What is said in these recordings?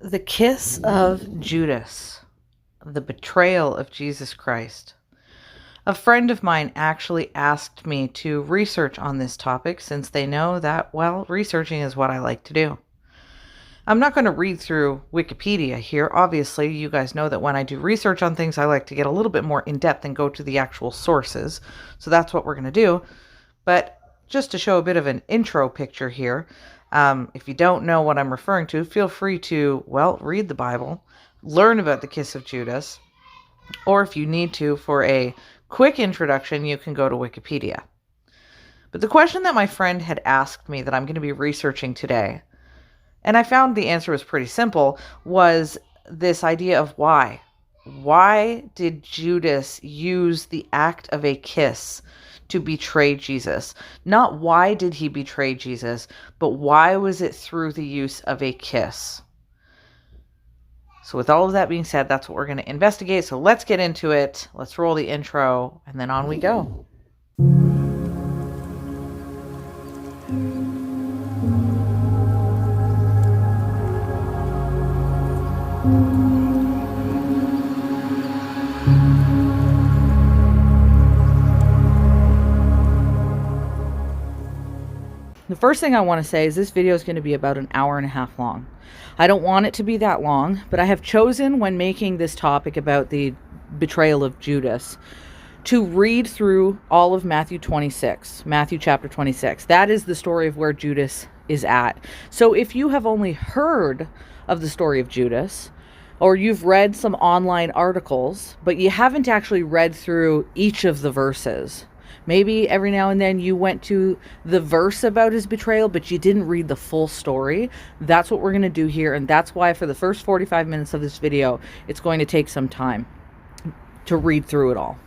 The kiss of Judas, the betrayal of Jesus Christ. A friend of mine actually asked me to research on this topic since they know that, well, researching is what I like to do. I'm not going to read through Wikipedia here. Obviously, you guys know that when I do research on things, I like to get a little bit more in depth and go to the actual sources. So that's what we're going to do. But just to show a bit of an intro picture here, if you don't know what I'm referring to, feel free to, read the Bible, learn about the kiss of Judas, or if you need to, for a quick introduction, you can go to Wikipedia. But the question that my friend had asked me that I'm going to be researching today, and I found the answer was pretty simple, was this idea of why. Why did Judas use the act of a kiss to betray Jesus? Not why did he betray Jesus, but why was it through the use of a kiss? So with all of that being said, that's what we're going to investigate. So let's get into it. Let's roll the intro, and then on we go. The first thing I want to say is this video is going to be about an hour and a half long. I don't want it to be that long, but I have chosen, when making this topic about the betrayal of Judas, to read through all of Matthew chapter 26. That is the story of where Judas is at. So if you have only heard of the story of Judas, or you've read some online articles, but you haven't actually read through each of the verses, maybe every now and then you went to the verse about his betrayal, but you didn't read the full story. That's what we're going to do here. And that's why for the first 45 minutes of this video, it's going to take some time to read through it all.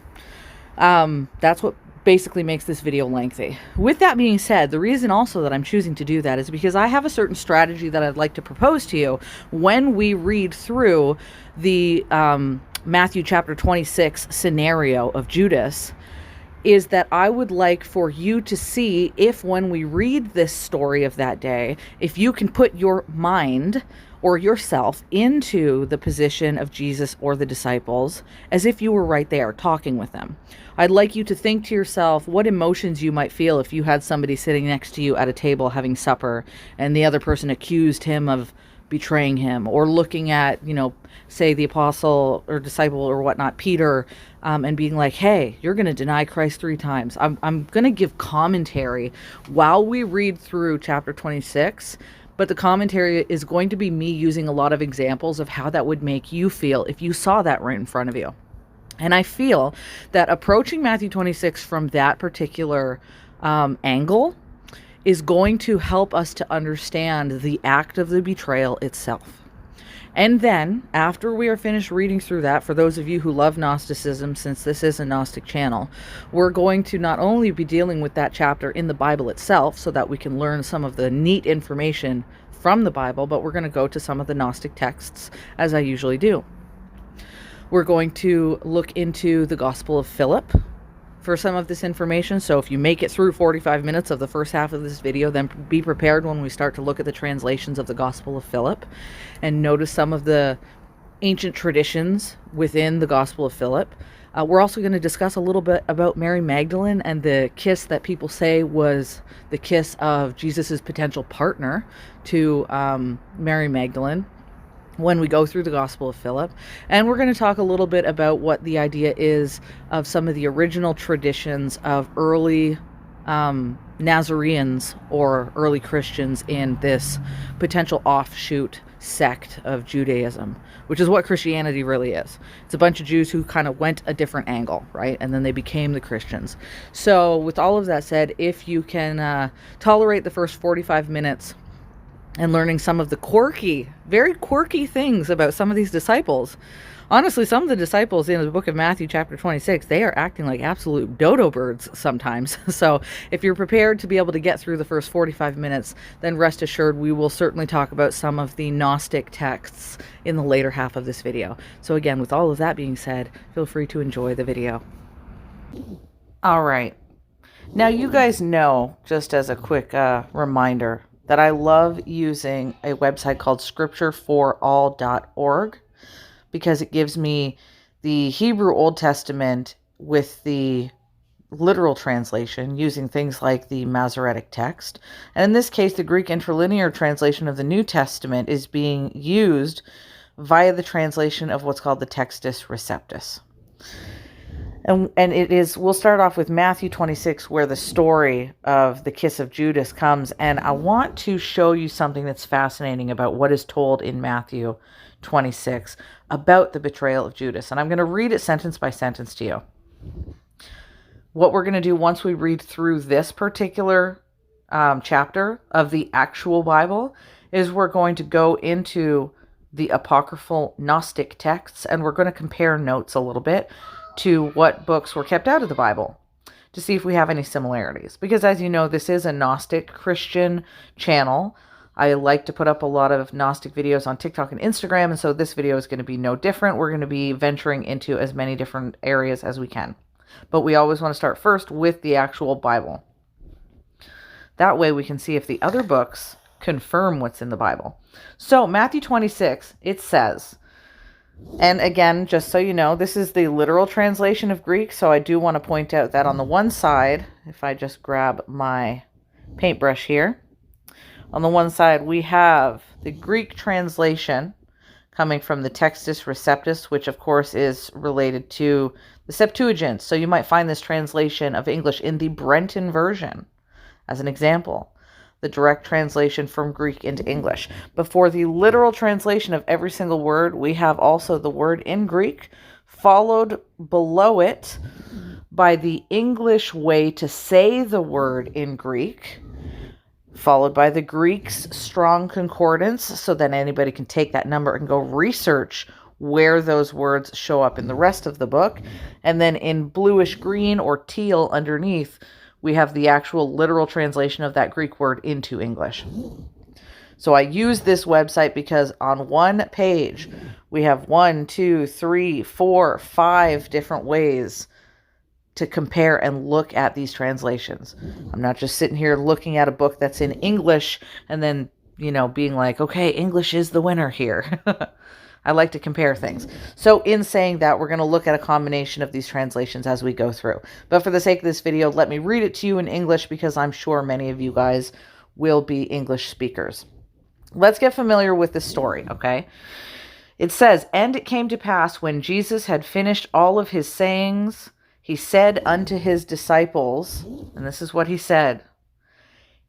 That's what basically makes this video lengthy. With that being said, the reason also that I'm choosing to do that is because I have a certain strategy that I'd like to propose to you when we read through the Matthew chapter 26 scenario of Judas, is that I would like for you to see if, when we read this story of that day, if you can put your mind or yourself into the position of Jesus or the disciples as if you were right there talking with them. I'd like you to think to yourself what emotions you might feel if you had somebody sitting next to you at a table having supper and the other person accused him of betraying him, or looking at, say the apostle or disciple or whatnot, Peter, and being like, hey, you're going to deny Christ 3 times. I'm going to give commentary while we read through chapter 26, but the commentary is going to be me using a lot of examples of how that would make you feel if you saw that right in front of you. And I feel that approaching Matthew 26 from that particular angle is going to help us to understand the act of the betrayal itself. And then, after we are finished reading through that, for those of you who love Gnosticism, since this is a Gnostic channel, we're going to not only be dealing with that chapter in the Bible itself, so that we can learn some of the neat information from the Bible, but we're going to go to some of the Gnostic texts, as I usually do. We're going to look into the Gospel of Philip for some of this information. So if you make it through 45 minutes of the first half of this video, then be prepared when we start to look at the translations of the Gospel of Philip and notice some of the ancient traditions within the Gospel of Philip. We're also going to discuss a little bit about Mary Magdalene and the kiss that people say was the kiss of Jesus's potential partner to Mary Magdalene when we go through the Gospel of Philip. And we're going to talk a little bit about what the idea is of some of the original traditions of early Nazarenes or early Christians in this potential offshoot sect of Judaism, which is what Christianity really is. It's a bunch of Jews who kind of went a different angle, right? And then they became the Christians. So with all of that said, if you can tolerate the first 45 minutes and learning some of the very quirky things about some of these disciples. Honestly, some of the disciples in the book of Matthew chapter 26, they are acting like absolute dodo birds sometimes. So if you're prepared to be able to get through the first 45 minutes, then rest assured we will certainly talk about some of the Gnostic texts in the later half of this video. So again, with all of that being said, feel free to enjoy the video. All right. Now you guys know, just as a quick reminder, that I love using a website called scriptureforall.org because it gives me the Hebrew Old Testament with the literal translation using things like the Masoretic text. And in this case, the Greek interlinear translation of the New Testament is being used via the translation of what's called the Textus Receptus. And it is, we'll start off with Matthew 26, where the story of the kiss of Judas comes. And I want to show you something that's fascinating about what is told in Matthew 26 about the betrayal of Judas. And I'm going to read it sentence by sentence to you. What we're going to do once we read through this particular chapter of the actual Bible is we're going to go into the apocryphal Gnostic texts, and we're going to compare notes a little bit to what books were kept out of the Bible to see if we have any similarities. Because as you know, this is a Gnostic Christian channel. I like to put up a lot of Gnostic videos on TikTok and Instagram, and so this video is going to be no different. We're going to be venturing into as many different areas as we can. But we always want to start first with the actual Bible. That way we can see if the other books confirm what's in the Bible. So Matthew 26, it says, and again, just so you know, this is the literal translation of Greek. So I do want to point out that on the one side, if I just grab my paintbrush here, on the one side we have the Greek translation coming from the Textus Receptus, which of course is related to the Septuagint. So you might find this translation of English in the Brenton version, as an example, the direct translation from Greek into English. But for the literal translation of every single word, we have also the word in Greek, followed below it by the English way to say the word in Greek, followed by the Greek's strong concordance, so that anybody can take that number and go research where those words show up in the rest of the book. And then in bluish green or teal underneath, we have the actual literal translation of that Greek word into English. So I use this website because on one page, we have 1, 2, 3, 4, 5 different ways to compare and look at these translations. I'm not just sitting here looking at a book that's in English and then, being like, okay, English is the winner here. I like to compare things. So in saying that, we're going to look at a combination of these translations as we go through. But for the sake of this video, let me read it to you in English because I'm sure many of you guys will be English speakers. Let's get familiar with this story, okay? It says, "And it came to pass when Jesus had finished all of his sayings, he said unto his disciples," and this is what he said,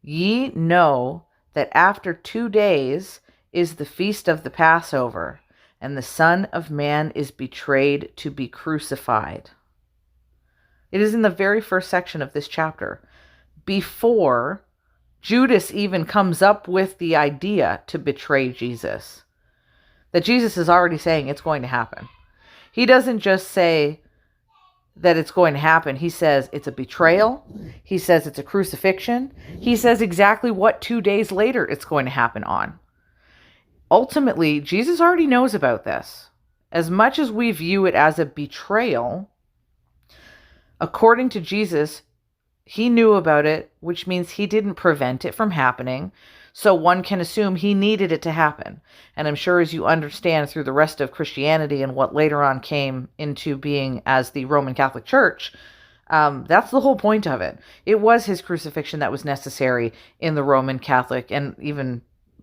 "Ye know that after 2 days is the feast of the Passover, and the Son of Man is betrayed to be crucified." It is in the very first section of this chapter, before Judas even comes up with the idea to betray Jesus, that Jesus is already saying it's going to happen. He doesn't just say that it's going to happen. He says it's a betrayal. He says it's a crucifixion. He says exactly what 2 days later it's going to happen on. Ultimately, Jesus already knows about this. As much as we view it as a betrayal, according to Jesus, he knew about it, which means he didn't prevent it from happening. So one can assume he needed it to happen. And I'm sure as you understand through the rest of Christianity and what later on came into being as the Roman Catholic Church, that's the whole point of it. It was his crucifixion that was necessary in the Roman Catholic and even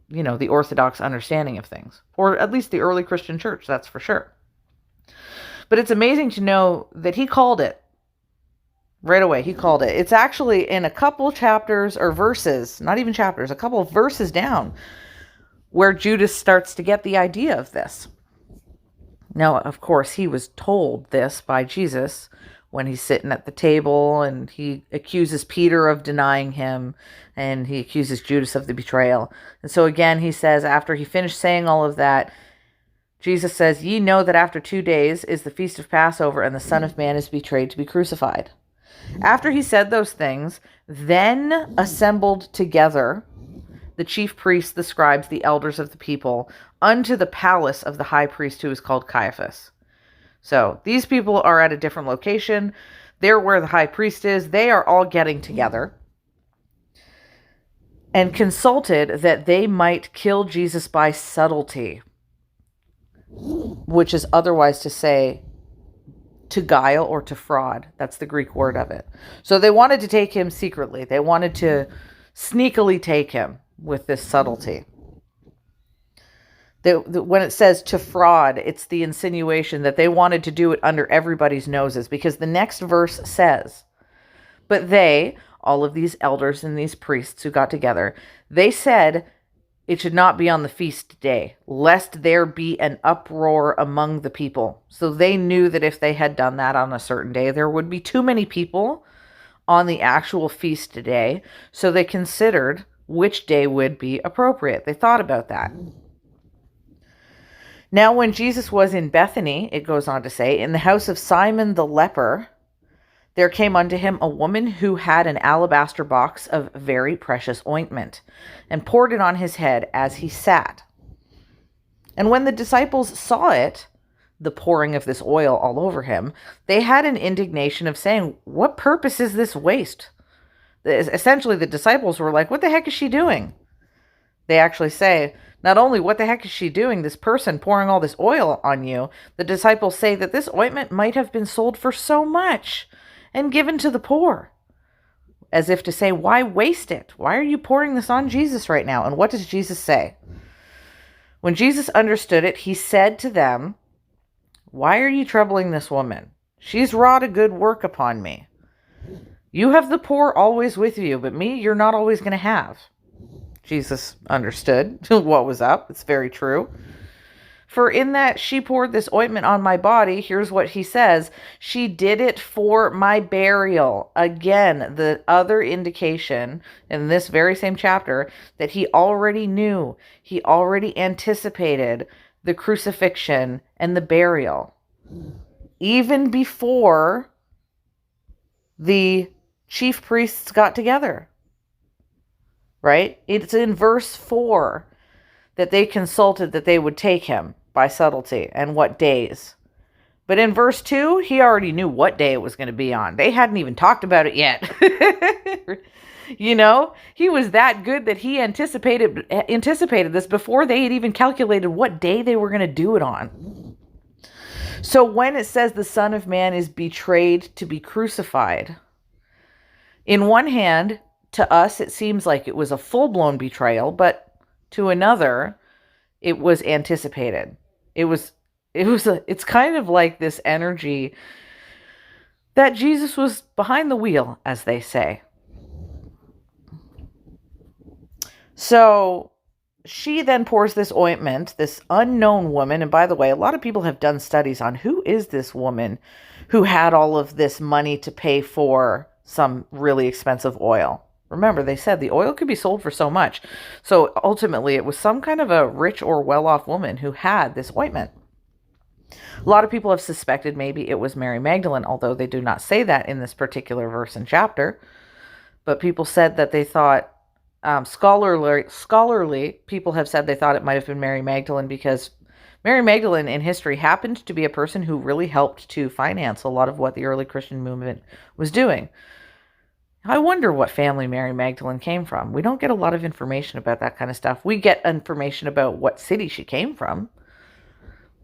the Orthodox understanding of things, or at least the early Christian church, that's for sure. But it's amazing to know that he called it right away. He called it. It's actually in a couple chapters or verses, not even chapters, a couple of verses down, where Judas starts to get the idea of this. Now, of course, he was told this by Jesus when he's sitting at the table and he accuses Peter of denying him and he accuses Judas of the betrayal. And so again, he says, after he finished saying all of that, Jesus says, "Ye know that after 2 days is the feast of Passover, and the Son of Man is betrayed to be crucified." After he said those things, then assembled together the chief priests, the scribes, the elders of the people, unto the palace of the high priest who is called Caiaphas. So these people are at a different location. They're where the high priest is. They are all getting together. and consulted that they might kill Jesus by subtlety, which is otherwise to say to guile or to fraud. That's the Greek word of it. So they wanted to take him secretly. They wanted to sneakily take him with this subtlety. When it says to fraud, it's the insinuation that they wanted to do it under everybody's noses, because the next verse says, but they, all of these elders and these priests who got together, they said it should not be on the feast day, lest there be an uproar among the people. So they knew that if they had done that on a certain day, there would be too many people on the actual feast day. So they considered which day would be appropriate. They thought about that. Now, when Jesus was in Bethany, it goes on to say, in the house of Simon the leper, there came unto him a woman who had an alabaster box of very precious ointment, and poured it on his head as he sat. And when the disciples saw it, the pouring of this oil all over him, they had an indignation of saying, what purpose is this waste? Essentially, the disciples were like, what the heck is she doing? They actually say, not only what the heck is she doing, this person pouring all this oil on you, the disciples say that this ointment might have been sold for so much and given to the poor. As if to say, why waste it? Why are you pouring this on Jesus right now? And what does Jesus say? When Jesus understood it, he said to them, why are you troubling this woman? She's wrought a good work upon me. You have the poor always with you, but me you're not always going to have. Jesus understood what was up. It's very true. For in that she poured this ointment on my body, here's what he says, she did it for my burial. Again, the other indication in this very same chapter that he already knew, he already anticipated the crucifixion and the burial. Even before the chief priests got together. Right? It's in verse 4 that they consulted that they would take him by subtlety and what days. But in verse 2, he already knew what day it was going to be on. They hadn't even talked about it yet. You know, he was that good that he anticipated this before they had even calculated what day they were going to do it on. So when it says the Son of Man is betrayed to be crucified, in one hand, to us, it seems like it was a full-blown betrayal, but to another, it was anticipated. It's kind of like this energy that Jesus was behind the wheel, as they say. So she then pours this ointment, this unknown woman. And by the way, a lot of people have done studies on who is this woman who had all of this money to pay for some really expensive oil. Remember, they said the oil could be sold for so much. So ultimately, it was some kind of a rich or well-off woman who had this ointment. A lot of people have suspected maybe it was Mary Magdalene, although they do not say that in this particular verse and chapter. But people said that they thought, scholarly people have said they thought it might have been Mary Magdalene, because Mary Magdalene in history happened to be a person who really helped to finance a lot of what the early Christian movement was doing. I wonder what family Mary Magdalene came from. We don't get a lot of information about that kind of stuff. We get information about what city she came from.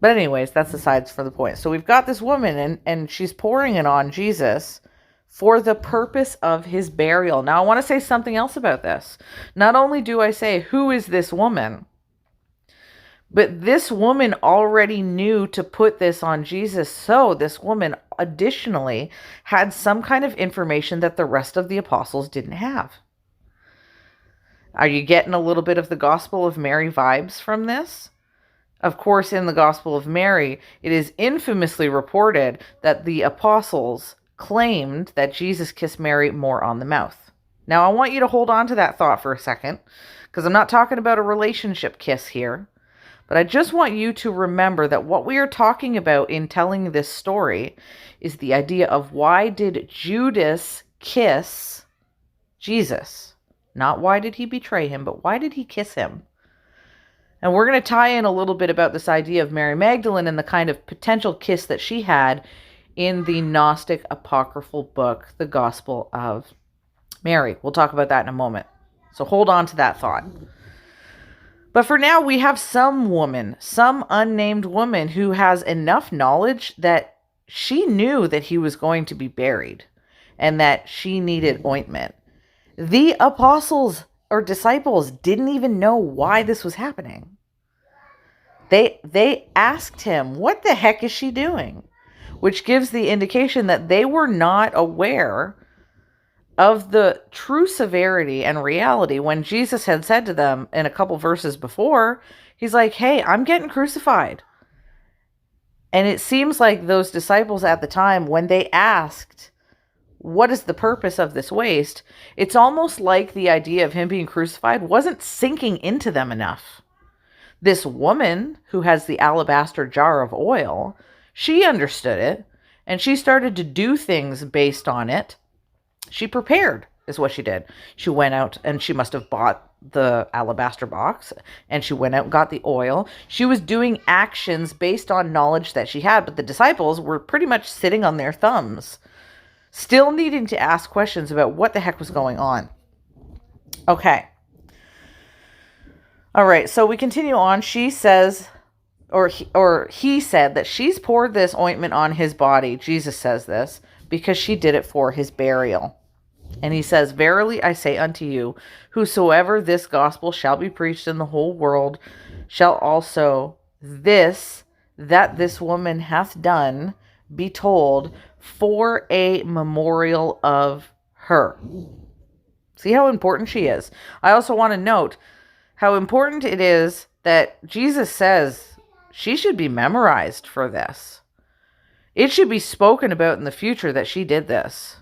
But anyways, that's aside for the point. So we've got this woman, and she's pouring it on Jesus for the purpose of his burial. Now, I want to say something else about this. Not only do I say, who is this woman? But this woman already knew to put this on Jesus. So this woman additionally had some kind of information that the rest of the apostles didn't have. Are you getting a little bit of the Gospel of Mary vibes from this? Of course, in the Gospel of Mary, it is infamously reported that the apostles claimed that Jesus kissed Mary more on the mouth. Now, I want you to hold on to that thought for a second, because I'm not talking about a relationship kiss here. But I just want you to remember that what we are talking about in telling this story is the idea of why did Judas kiss Jesus? Not why did he betray him, but why did he kiss him? And we're going to tie in a little bit about this idea of Mary Magdalene and the kind of potential kiss that she had in the Gnostic apocryphal book, the Gospel of Mary. We'll talk about that in a moment. So hold on to that thought. But for now, we have some woman, some unnamed woman who has enough knowledge that she knew that he was going to be buried and that she needed ointment. The apostles or disciples didn't even know why this was happening. They asked him, what the heck is she doing? Which gives the indication that they were not aware of the true severity and reality when Jesus had said to them in a couple verses before, he's like, hey, I'm getting crucified. And it seems like those disciples at the time, when they asked, what is the purpose of this waste? It's almost like the idea of him being crucified wasn't sinking into them enough. This woman who has the alabaster jar of oil, she understood it, and she started to do things based on it. She prepared, is what she did. She went out, and she must have bought the alabaster box, and she went out and got the oil. She was doing actions based on knowledge that she had, but the disciples were pretty much sitting on their thumbs, still needing to ask questions about what the heck was going on. Okay. All right, so we continue on. She says, or he said that she's poured this ointment on his body. Jesus says this because she did it for his burial. And he says, verily I say unto you, whosoever this gospel shall be preached in the whole world, shall also this, that this woman hath done, be told for a memorial of her. See how important she is. I also want to note how important it is that Jesus says she should be memorized for this. It should be spoken about in the future that she did this.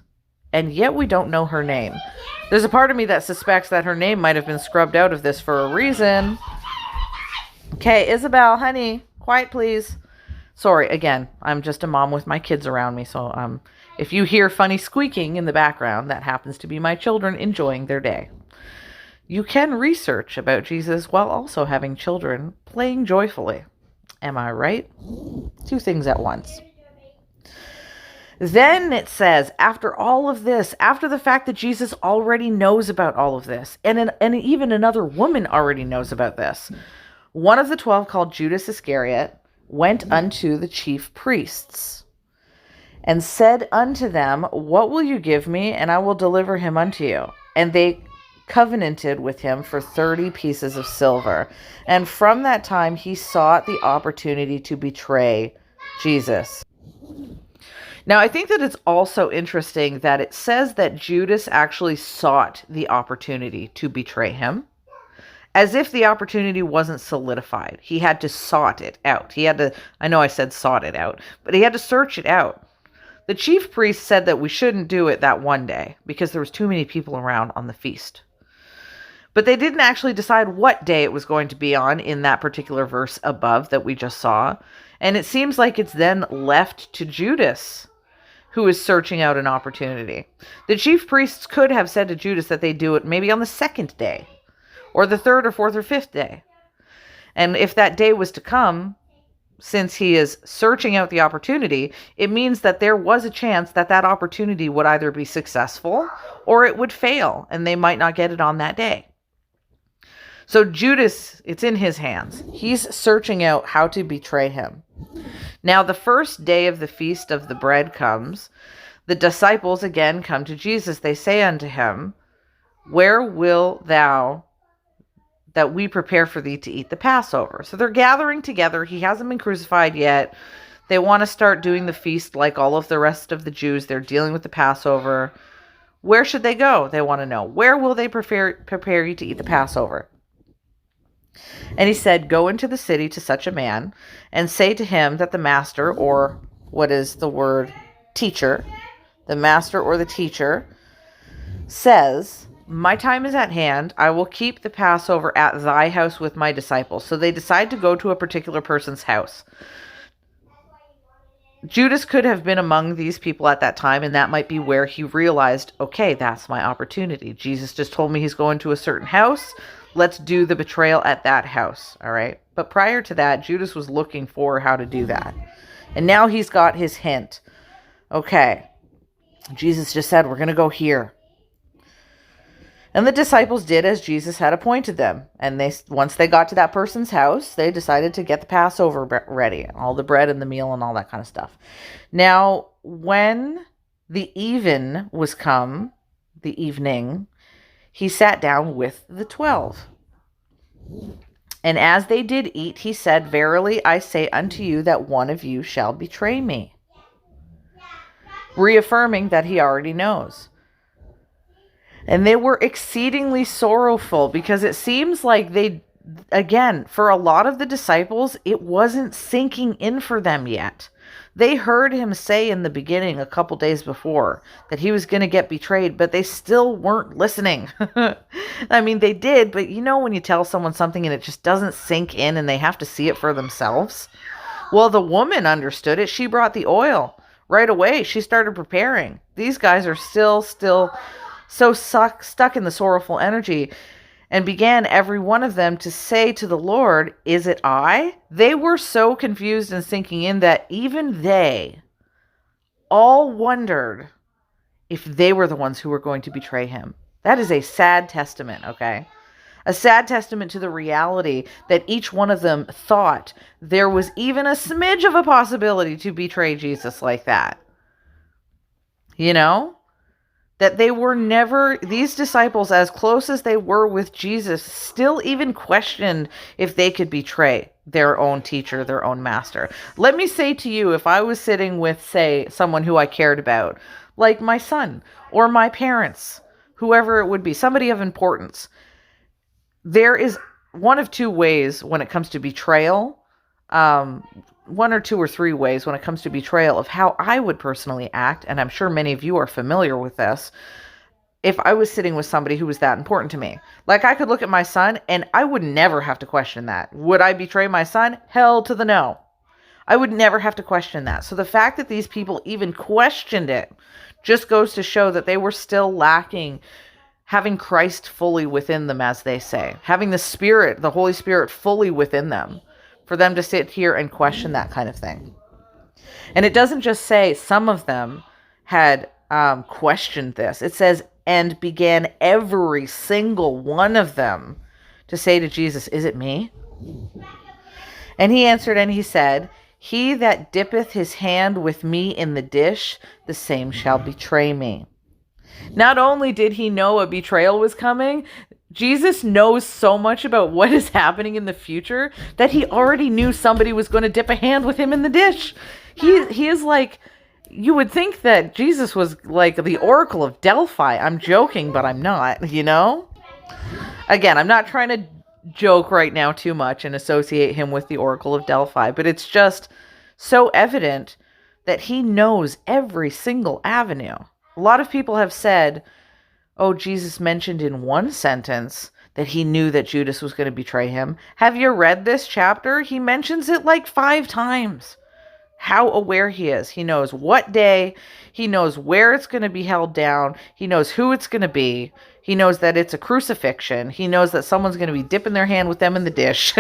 And yet we don't know her name. There's a part of me that suspects that her name might have been scrubbed out of this for a reason. Okay, Isabel, honey, quiet please. Sorry, again, I'm just a mom with my kids around me, so if you hear funny squeaking in the background, that happens to be my children enjoying their day. You can research about Jesus while also having children playing joyfully. Am I right? Two things at once. Then it says, after all of this, after the fact that Jesus already knows about all of this, and even another woman already knows about this, one of the 12, called Judas Iscariot, went unto the chief priests and said unto them, what will you give me, and I will deliver him unto you? And they covenanted with him for 30 pieces of silver. And from that time he sought the opportunity to betray Jesus. Now, I think that it's also interesting that it says that Judas actually sought the opportunity to betray him, as if the opportunity wasn't solidified. He had to sought it out. He had to, I know I said sought it out, but he had to search it out. The chief priest said that we shouldn't do it that one day because there was too many people around on the feast. But they didn't actually decide what day it was going to be on in that particular verse above that we just saw. And it seems like it's then left to Judas, who is searching out an opportunity. The chief priests could have said to Judas that they do it maybe on the second day, or the third or fourth or fifth day. And if that day was to come, since he is searching out the opportunity, it means that there was a chance that that opportunity would either be successful or it would fail, and they might not get it on that day. So Judas, it's in his hands. He's searching out how to betray him. Now, the first day of the feast of the bread comes. The disciples again come to Jesus. They say unto him, where wilt thou that we prepare for thee to eat the Passover? So they're gathering together. He hasn't been crucified yet. They want to start doing the feast like all of the rest of the Jews. They're dealing with the Passover. Where should they go? They want to know. Where will they prepare you to eat the Passover? And he said, go into the city to such a man and say to him that the master, or what is the word teacher, the master or the teacher says, my time is at hand. I will keep the Passover at thy house with my disciples. So they decide to go to a particular person's house. Judas could have been among these people at that time, and that might be where he realized, okay, that's my opportunity. Jesus just told me he's going to a certain house. Let's do the betrayal at that house, all right? But prior to that, Judas was looking for how to do that. And now he's got his hint. Okay, Jesus just said, we're going to go here. And the disciples did as Jesus had appointed them. And once they got to that person's house, they decided to get the Passover ready, all the bread and the meal and all that kind of stuff. Now, when the even was come, the evening, he sat down with the 12. And as they did eat, he said, Verily I say unto you that one of you shall betray me. Reaffirming that he already knows. And they were exceedingly sorrowful, because it seems like again, for a lot of the disciples, it wasn't sinking in for them yet. They heard him say in the beginning, a couple days before, that he was going to get betrayed, but they still weren't listening. I mean, they did, but when you tell someone something and it just doesn't sink in and they have to see it for themselves. Well, the woman understood it. She brought the oil right away. She started preparing. These guys are still so stuck in the sorrowful energy, and began every one of them to say to the Lord, Is it I? They were so confused and sinking in that even they all wondered if they were the ones who were going to betray him. That is a sad testament, okay? A sad testament to the reality that each one of them thought there was even a smidge of a possibility to betray Jesus like that. That they were never, these disciples, as close as they were with Jesus, still even questioned if they could betray their own teacher, their own master. Let me say to you, if I was sitting with, say, someone who I cared about, like my son or my parents, whoever it would be, somebody of importance, there is one of two ways when it comes to betrayal, one or two or three ways when it comes to betrayal of how I would personally act, and I'm sure many of you are familiar with this, if I was sitting with somebody who was that important to me. Like, I could look at my son, and I would never have to question that. Would I betray my son? Hell to the no. I would never have to question that. So the fact that these people even questioned it just goes to show that they were still lacking having Christ fully within them, as they say. Having the Spirit, the Holy Spirit, fully within them, for them to sit here and question that kind of thing. And it doesn't just say some of them had questioned this. It says, and began every single one of them to say to Jesus, Is it me? And he answered and he said, He that dippeth his hand with me in the dish, the same shall betray me. Not only did he know a betrayal was coming, Jesus knows so much about what is happening in the future that he already knew somebody was going to dip a hand with him in the dish. He is like, you would think that Jesus was like the Oracle of Delphi. I'm joking, but I'm not, Again, I'm not trying to joke right now too much and associate him with the Oracle of Delphi, but it's just so evident that he knows every single avenue. A lot of people have said, oh, Jesus mentioned in one sentence that he knew that Judas was going to betray him. Have you read this chapter? He mentions it like 5 times. How aware he is. He knows what day. He knows where it's going to be held down. He knows who it's going to be. He knows that it's a crucifixion. He knows that someone's going to be dipping their hand with them in the dish.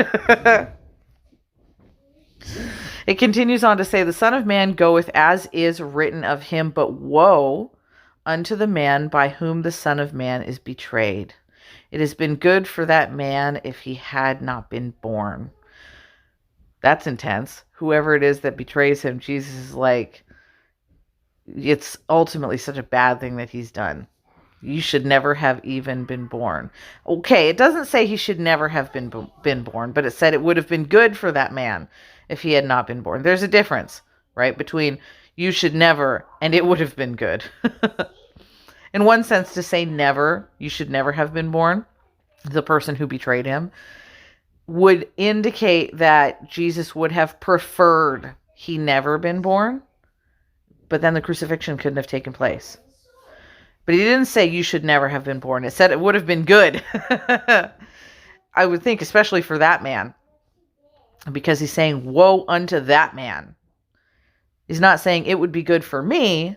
It continues on to say, the Son of Man goeth as is written of him, but woe unto the man by whom the Son of Man is betrayed. It has been good for that man if he had not been born. That's intense. Whoever it is that betrays him, Jesus is like, it's ultimately such a bad thing that he's done. You should never have even been born. Okay, it doesn't say he should never have been born, but it said it would have been good for that man if he had not been born. There's a difference, right, between you should never and it would have been good. In one sense, to say never, you should never have been born, the person who betrayed him, would indicate that Jesus would have preferred he never been born, but then the crucifixion couldn't have taken place. But he didn't say you should never have been born. It said it would have been good. I would think, especially for that man, because he's saying, woe unto that man. He's not saying it would be good for me,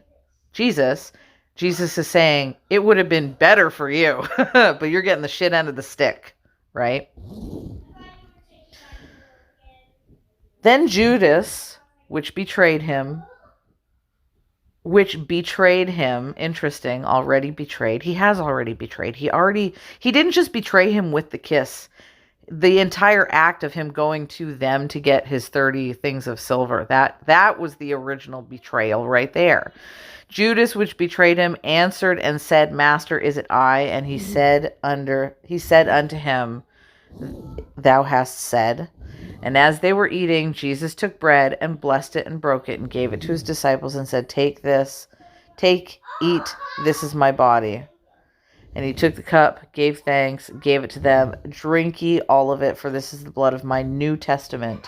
Jesus. Jesus is saying it would have been better for you, but you're getting the shit end of the stick, right? Then Judas, which betrayed him, which betrayed him. Interesting, already betrayed. He has already betrayed. He didn't just betray him with the kiss. The entire act of him going to them to get his 30 things of silver, that was the original betrayal right there. Judas, which betrayed him, answered and said, Master, is it I? And he said unto him, Thou hast said. And as they were eating, Jesus took bread and blessed it and broke it and gave it to his disciples and said, Take, eat, this is my body. And he took the cup, gave thanks, gave it to them. Drink ye all of it, for this is the blood of my New Testament,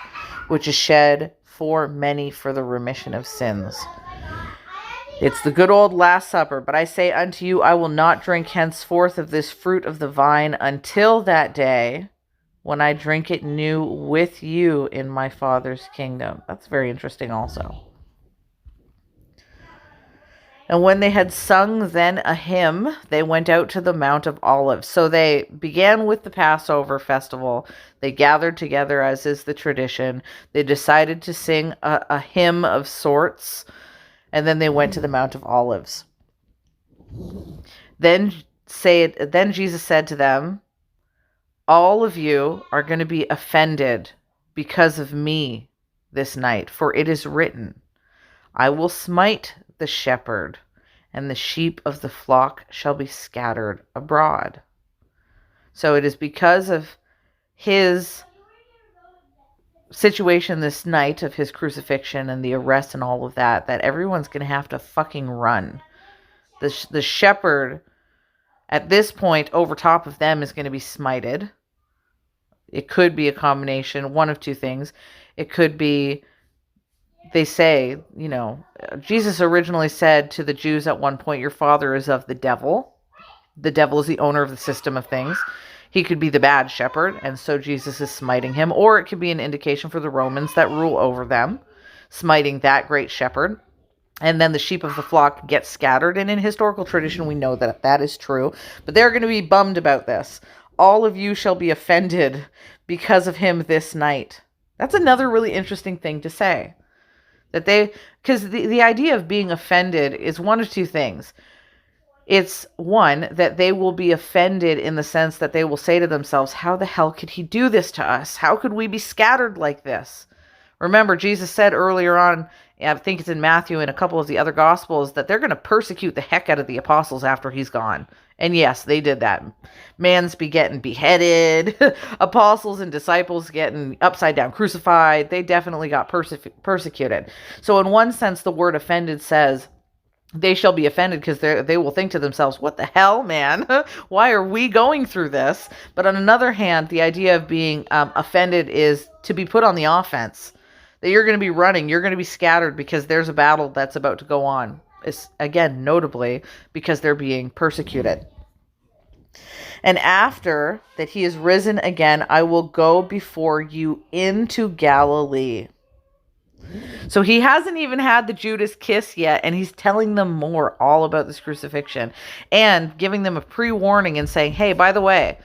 which is shed for many for the remission of sins. It's the good old Last Supper. But I say unto you, I will not drink henceforth of this fruit of the vine until that day when I drink it new with you in my Father's kingdom. That's very interesting also. And when they had sung then a hymn, they went out to the Mount of Olives. So they began with the Passover festival. They gathered together, as is the tradition. They decided to sing a hymn of sorts. And then they went to the Mount of Olives. Then Jesus said to them, All of you are going to be offended because of me this night. For it is written, I will smite the shepherd, and the sheep of the flock shall be scattered abroad. So it is because of his situation this night of his crucifixion and the arrest and all of that everyone's going to have to fucking run. The shepherd at this point over top of them is going to be smited. It could be a combination, one of two things. It could be, they say, Jesus originally said to the Jews at one point, your father is of the devil. The devil is the owner of the system of things. He could be the bad shepherd, and so Jesus is smiting him. Or it could be an indication for the Romans that rule over them, smiting that great shepherd. And then the sheep of the flock get scattered. And in historical tradition, we know that that is true. But they're going to be bummed about this. All of you shall be offended because of him this night. That's another really interesting thing to say. Because the idea of being offended is one of two things. It's one, that they will be offended in the sense that they will say to themselves, how the hell could he do this to us? How could we be scattered like this? Remember, Jesus said earlier on, I think it's in Matthew and a couple of the other Gospels, that they're going to persecute the heck out of the apostles after he's gone. And yes, they did that. Man's be getting beheaded, apostles and disciples getting upside down crucified. They definitely got persecuted. So in one sense, the word offended says they shall be offended because they will think to themselves, what the hell, man? Why are we going through this? But on another hand, the idea of being offended is to be put on the offense. That you're going to be running, you're going to be scattered because there's a battle that's about to go on. It's, again, notably because they're being persecuted. And after that he is risen again, I will go before you into Galilee. So he hasn't even had the Judas kiss yet, and he's telling them more all about this crucifixion and giving them a pre-warning and saying, hey, by the way,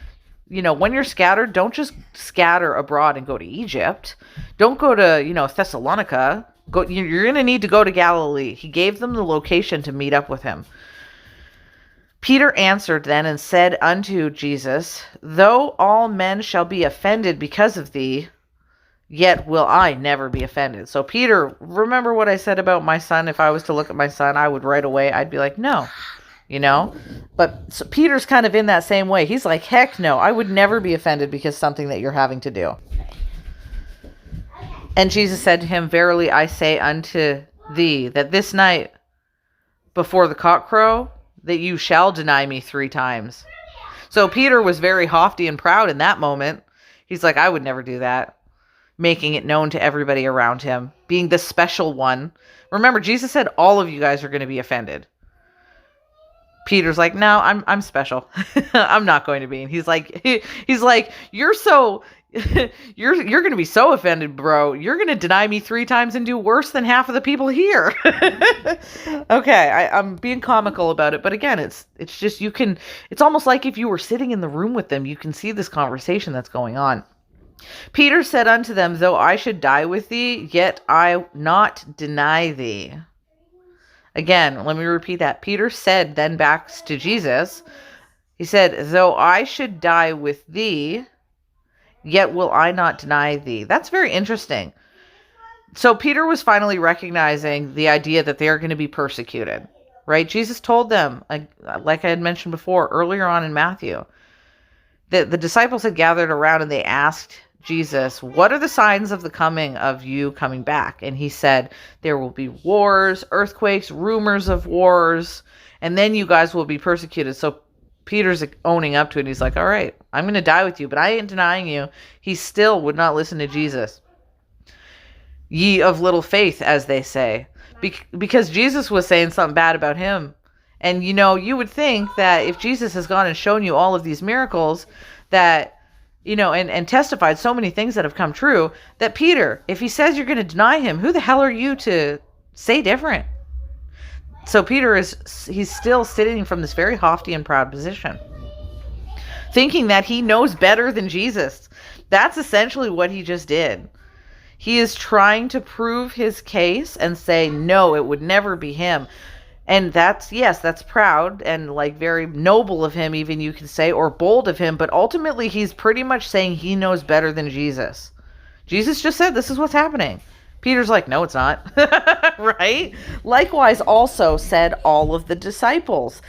when you're scattered, don't just scatter abroad and go to Egypt. Don't go to, Thessalonica. You're going to need to go to Galilee. He gave them the location to meet up with him. Peter answered then and said unto Jesus, though all men shall be offended because of thee, yet will I never be offended. So Peter, remember what I said about my son? If I was to look at my son, I would right away, I'd be like, no. But so Peter's kind of in that same way. He's like, heck no, I would never be offended because something that you're having to do. And Jesus said to him, verily I say unto thee, that this night before the cock crow, that you shall deny me 3 times. So Peter was very haughty and proud in that moment. He's like, I would never do that. Making it known to everybody around him, being the special one. Remember, Jesus said all of you guys are going to be offended. Peter's like, no, I'm special. I'm not going to be. And he's like, you're so, you're going to be so offended, bro. You're going to deny me 3 times and do worse than half of the people here. Okay. I'm being comical about it. But again, it's just, it's almost like if you were sitting in the room with them, you can see this conversation that's going on. Peter said unto them, though I should die with thee, yet I not deny thee. Again, let me repeat that. Peter said then back to Jesus, he said, though I should die with thee, yet will I not deny thee. That's very interesting. So Peter was finally recognizing the idea that they are going to be persecuted, right? Jesus told them, like I had mentioned before, earlier on in Matthew, that the disciples had gathered around and they asked Jesus, what are the signs of the coming of you coming back? And he said, there will be wars, earthquakes, rumors of wars, and then you guys will be persecuted. So Peter's owning up to it. And he's like, all right, I'm going to die with you, but I ain't denying you. He still would not listen to Jesus. Ye of little faith, as they say, because Jesus was saying something bad about him. And, you would think that if Jesus has gone and shown you all of these miracles that, and testified so many things that have come true, that Peter, if he says you're going to deny him, who the hell are you to say different? So Peter he's still sitting from this very haughty and proud position, thinking that he knows better than Jesus. That's essentially what he just did. He is trying to prove his case and say, no, it would never be him. And that's proud and like very noble of him, even you can say, or bold of him. But ultimately, he's pretty much saying he knows better than Jesus. Jesus just said, this is what's happening. Peter's like, no, it's not. Right? Likewise, also said all of the disciples.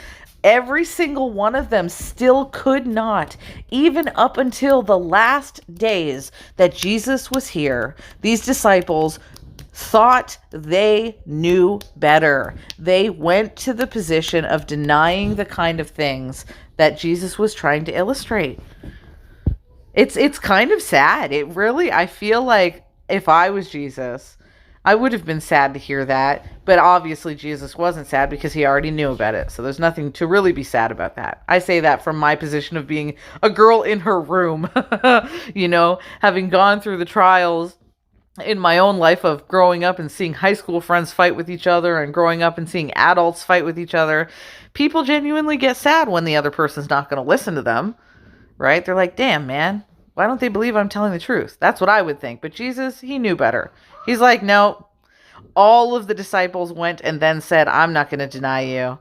Every single one of them still could not, even up until the last days that Jesus was here, these disciples thought they knew better. They went to the position of denying the kind of things that Jesus was trying to illustrate. It's kind of sad. I feel like if I was Jesus, I would have been sad to hear that, but obviously Jesus wasn't sad because he already knew about it. So there's nothing to really be sad about that. I say that from my position of being a girl in her room, having gone through the trials in my own life of growing up and seeing high school friends fight with each other and growing up and seeing adults fight with each other. People genuinely get sad when the other person's not going to listen to them, right? They're like, damn, man, why don't they believe I'm telling the truth? That's what I would think. But Jesus, he knew better. He's like, no, all of the disciples went and then said, I'm not going to deny you.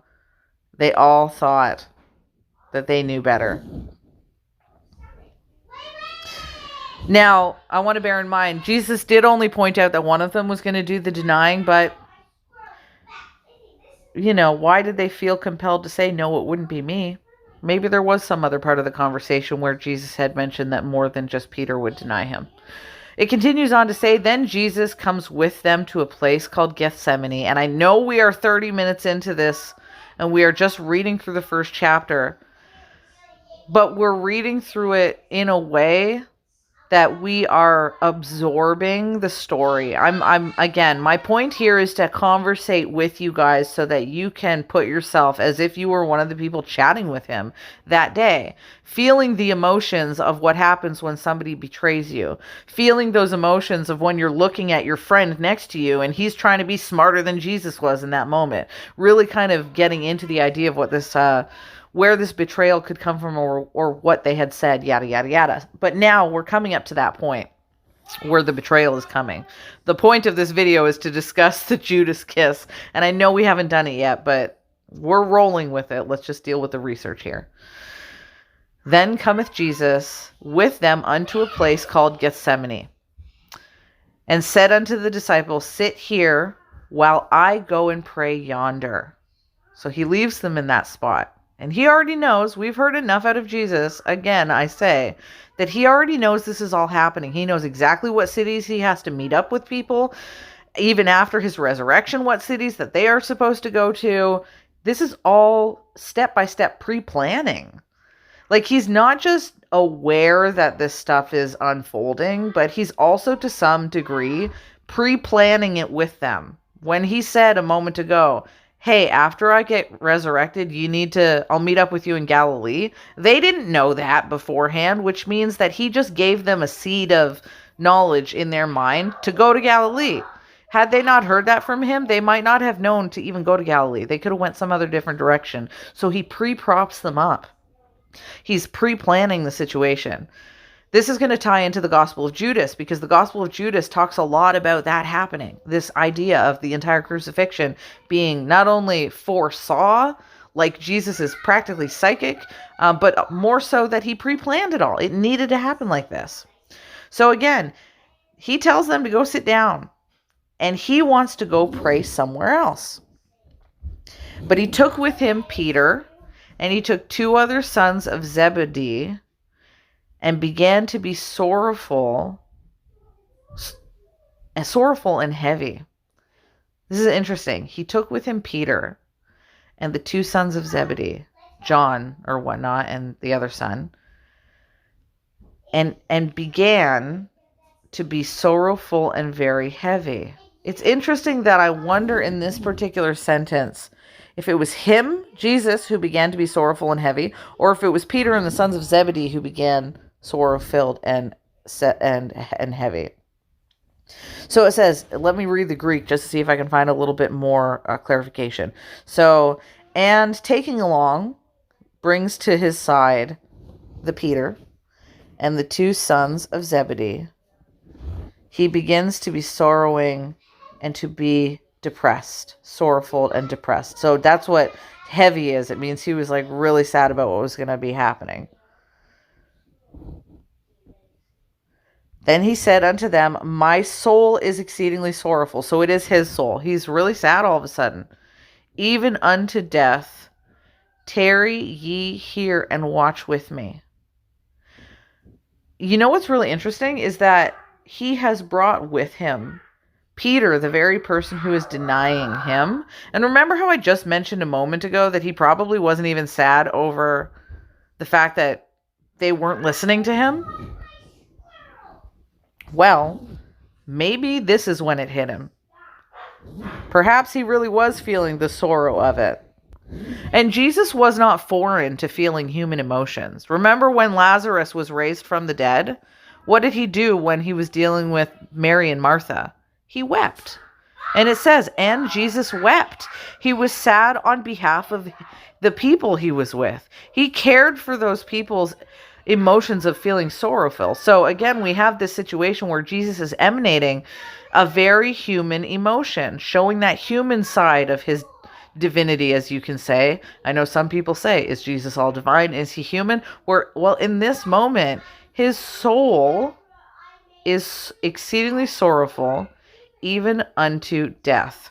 They all thought that they knew better. Now, I want to bear in mind, Jesus did only point out that one of them was going to do the denying, but, why did they feel compelled to say, no, it wouldn't be me? Maybe there was some other part of the conversation where Jesus had mentioned that more than just Peter would deny him. It continues on to say, then Jesus comes with them to a place called Gethsemane. And I know we are 30 minutes into this, and we are just reading through the first chapter, but we're reading through it in a way that we are absorbing the story. Again, my point here is to conversate with you guys so that you can put yourself as if you were one of the people chatting with him that day, feeling the emotions of what happens when somebody betrays you, feeling those emotions of when you're looking at your friend next to you and he's trying to be smarter than Jesus was in that moment, really kind of getting into the idea of what this where this betrayal could come from or what they had said, yada, yada, yada. But now we're coming up to that point where the betrayal is coming. The point of this video is to discuss the Judas kiss. And I know we haven't done it yet, but we're rolling with it. Let's just deal with the research here. Then cometh Jesus with them unto a place called Gethsemane, and said unto the disciples, sit here while I go and pray yonder. So he leaves them in that spot. And he already knows, we've heard enough out of Jesus, again, I say, that he already knows this is all happening. He knows exactly what cities he has to meet up with people, even after his resurrection, what cities that they are supposed to go to. This is all step-by-step pre-planning. Like, he's not just aware that this stuff is unfolding, but he's also, to some degree, pre-planning it with them. When he said a moment ago, hey, after I get resurrected, I'll meet up with you in Galilee. They didn't know that beforehand, which means that he just gave them a seed of knowledge in their mind to go to Galilee. Had they not heard that from him, they might not have known to even go to Galilee. They could have went some other different direction. So he pre-props them up. He's pre-planning the situation. This is going to tie into the Gospel of Judas, because the Gospel of Judas talks a lot about that happening. This idea of the entire crucifixion being not only foresaw, like Jesus is practically psychic, but more so that he pre-planned it all. It needed to happen like this. So again, he tells them to go sit down, and he wants to go pray somewhere else. But he took with him Peter, and he took 2 other sons of Zebedee, and began to be sorrowful and heavy. This is interesting. He took with him Peter and the 2 sons of Zebedee, John or whatnot, and the other son, and began to be sorrowful and very heavy. It's interesting that I wonder in this particular sentence if it was him, Jesus, who began to be sorrowful and heavy, or if it was Peter and the sons of Zebedee who began sorrow-filled and heavy. So it says, let me read the Greek just to see if I can find a little bit more clarification. So, and taking along, brings to his side the Peter and the 2 sons of Zebedee. He begins to be sorrowing and to be depressed, sorrowful and depressed. So that's what heavy is. It means he was like really sad about what was going to be happening. Then he said unto them, my soul is exceedingly sorrowful. So it is his soul. He's really sad all of a sudden. Even unto death. Tarry ye here and watch with me. You know what's really interesting is that he has brought with him Peter, the very person who is denying him. And remember how I just mentioned a moment ago that he probably wasn't even sad over the fact that they weren't listening to him? Well, maybe this is when it hit him. Perhaps he really was feeling the sorrow of it. And Jesus was not foreign to feeling human emotions. Remember when Lazarus was raised from the dead? What did he do when he was dealing with Mary and Martha? He wept. And it says, and Jesus wept. He was sad on behalf of the people he was with. He cared for those people's emotions of feeling sorrowful. So again, we have this situation where Jesus is emanating a very human emotion, showing that human side of his divinity, as you can say. I know some people say, is Jesus all divine? Is he human? Well, in this moment, his soul is exceedingly sorrowful, even unto death.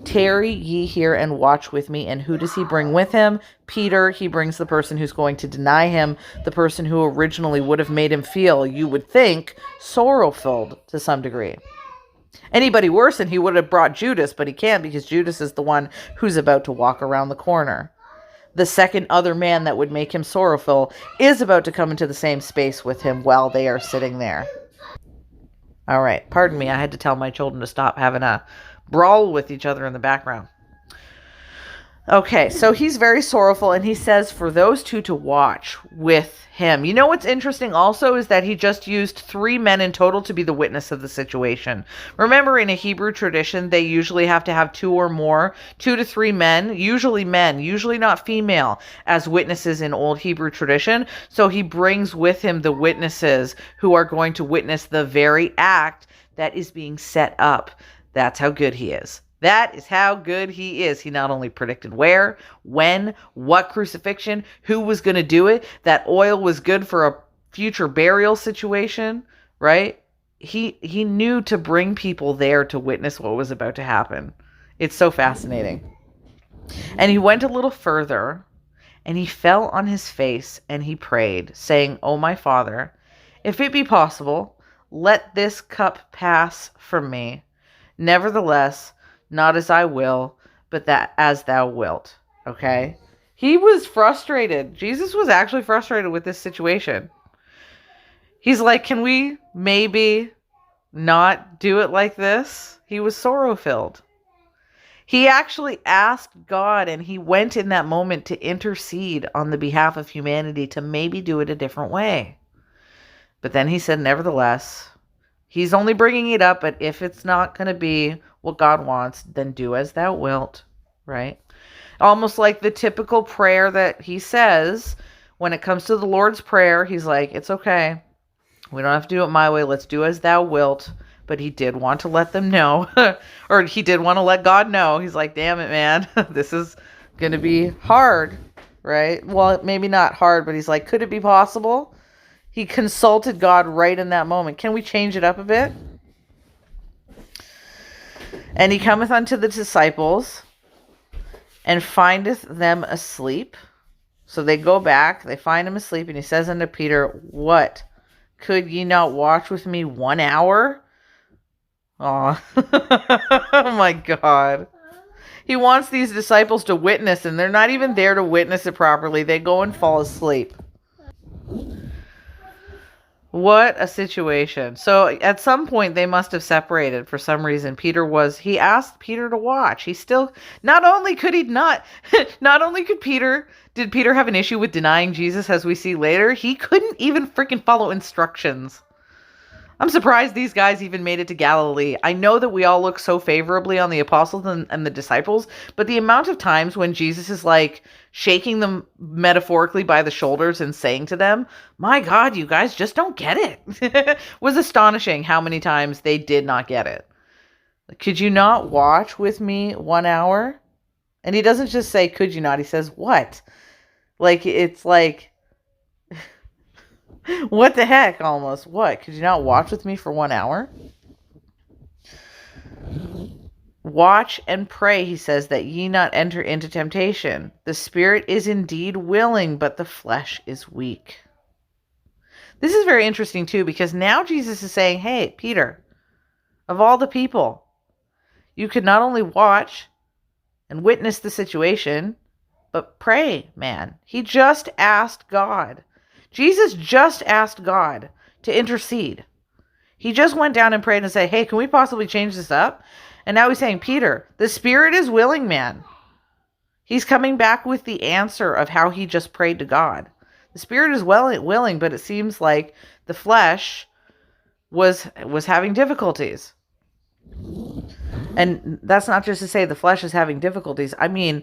Tarry ye here and watch with me. And who does he bring with him? Peter. He brings the person who's going to deny him, the person who originally would have made him feel, you would think, sorrow-filled to some degree. Anybody worse than he would have brought Judas, but he can't because Judas is the one who's about to walk around the corner. The second other man that would make him sorrowful is about to come into the same space with him while they are sitting there. All right, pardon me, I had to tell my children to stop having a brawl with each other in the background. Okay, so he's very sorrowful, and he says for those 2 to watch with him. You know what's interesting also is that he just used 3 men in total to be the witness of the situation. Remember, in a Hebrew tradition, they usually have to have 2 or more, 2 to 3 men, usually not female, as witnesses in old Hebrew tradition. So he brings with him the witnesses who are going to witness the very act that is being set up. That's how good he is. That is how good he is. He not only predicted where, when, what crucifixion, who was going to do it, that oil was good for a future burial situation, right? He knew to bring people there to witness what was about to happen. It's so fascinating. And he went a little further, and he fell on his face, and he prayed, saying, O my Father, if it be possible, let this cup pass from me. Nevertheless, not as I will, but that as thou wilt. Okay? He was frustrated. Jesus was actually frustrated with this situation. He's like, can we maybe not do it like this? He was sorrow-filled. He actually asked God, and he went in that moment to intercede on the behalf of humanity to maybe do it a different way. But then he said, nevertheless, he's only bringing it up, but if it's not going to be what God wants, then do as thou wilt, right? Almost like the typical prayer that he says when it comes to the Lord's Prayer. He's like, it's okay. We don't have to do it my way. Let's do as thou wilt. But he did want to let them know, or he did want to let God know. He's like, damn it, man, this is going to be hard, right? Well, maybe not hard, but he's like, could it be possible? He consulted God right in that moment. Can we change it up a bit? And he cometh unto the disciples and findeth them asleep. So they go back, they find him asleep, and he says unto Peter, what? Could ye not watch with me 1 hour? Oh, oh my God. He wants these disciples to witness, and they're not even there to witness it properly. They go and fall asleep. What a situation. So at some point they must have separated for some reason. He asked Peter to watch. He still, not only could did Peter have an issue with denying Jesus, as we see later, he couldn't even freaking follow instructions. I'm surprised these guys even made it to Galilee. I know that we all look so favorably on the apostles and the disciples, but the amount of times when Jesus is like shaking them metaphorically by the shoulders and saying to them, my God, you guys just don't get it, was astonishing how many times they did not get it. Could you not watch with me 1 hour? And he doesn't just say, could you not? He says, what? Like, it's like, what the heck, almost? What? Could you not watch with me for 1 hour? Watch and pray, he says, that ye not enter into temptation. The spirit is indeed willing, but the flesh is weak. This is very interesting, too, because now Jesus is saying, hey, Peter, of all the people, you could not only watch and witness the situation, but pray, man. He just asked God. Jesus just asked God to intercede. He just went down and prayed and said, hey, can we possibly change this up? And now he's saying, Peter, the spirit is willing, man. He's coming back with the answer of how he just prayed to God. The spirit is willing, but it seems like the flesh was having difficulties. And that's not just to say the flesh is having difficulties. I mean,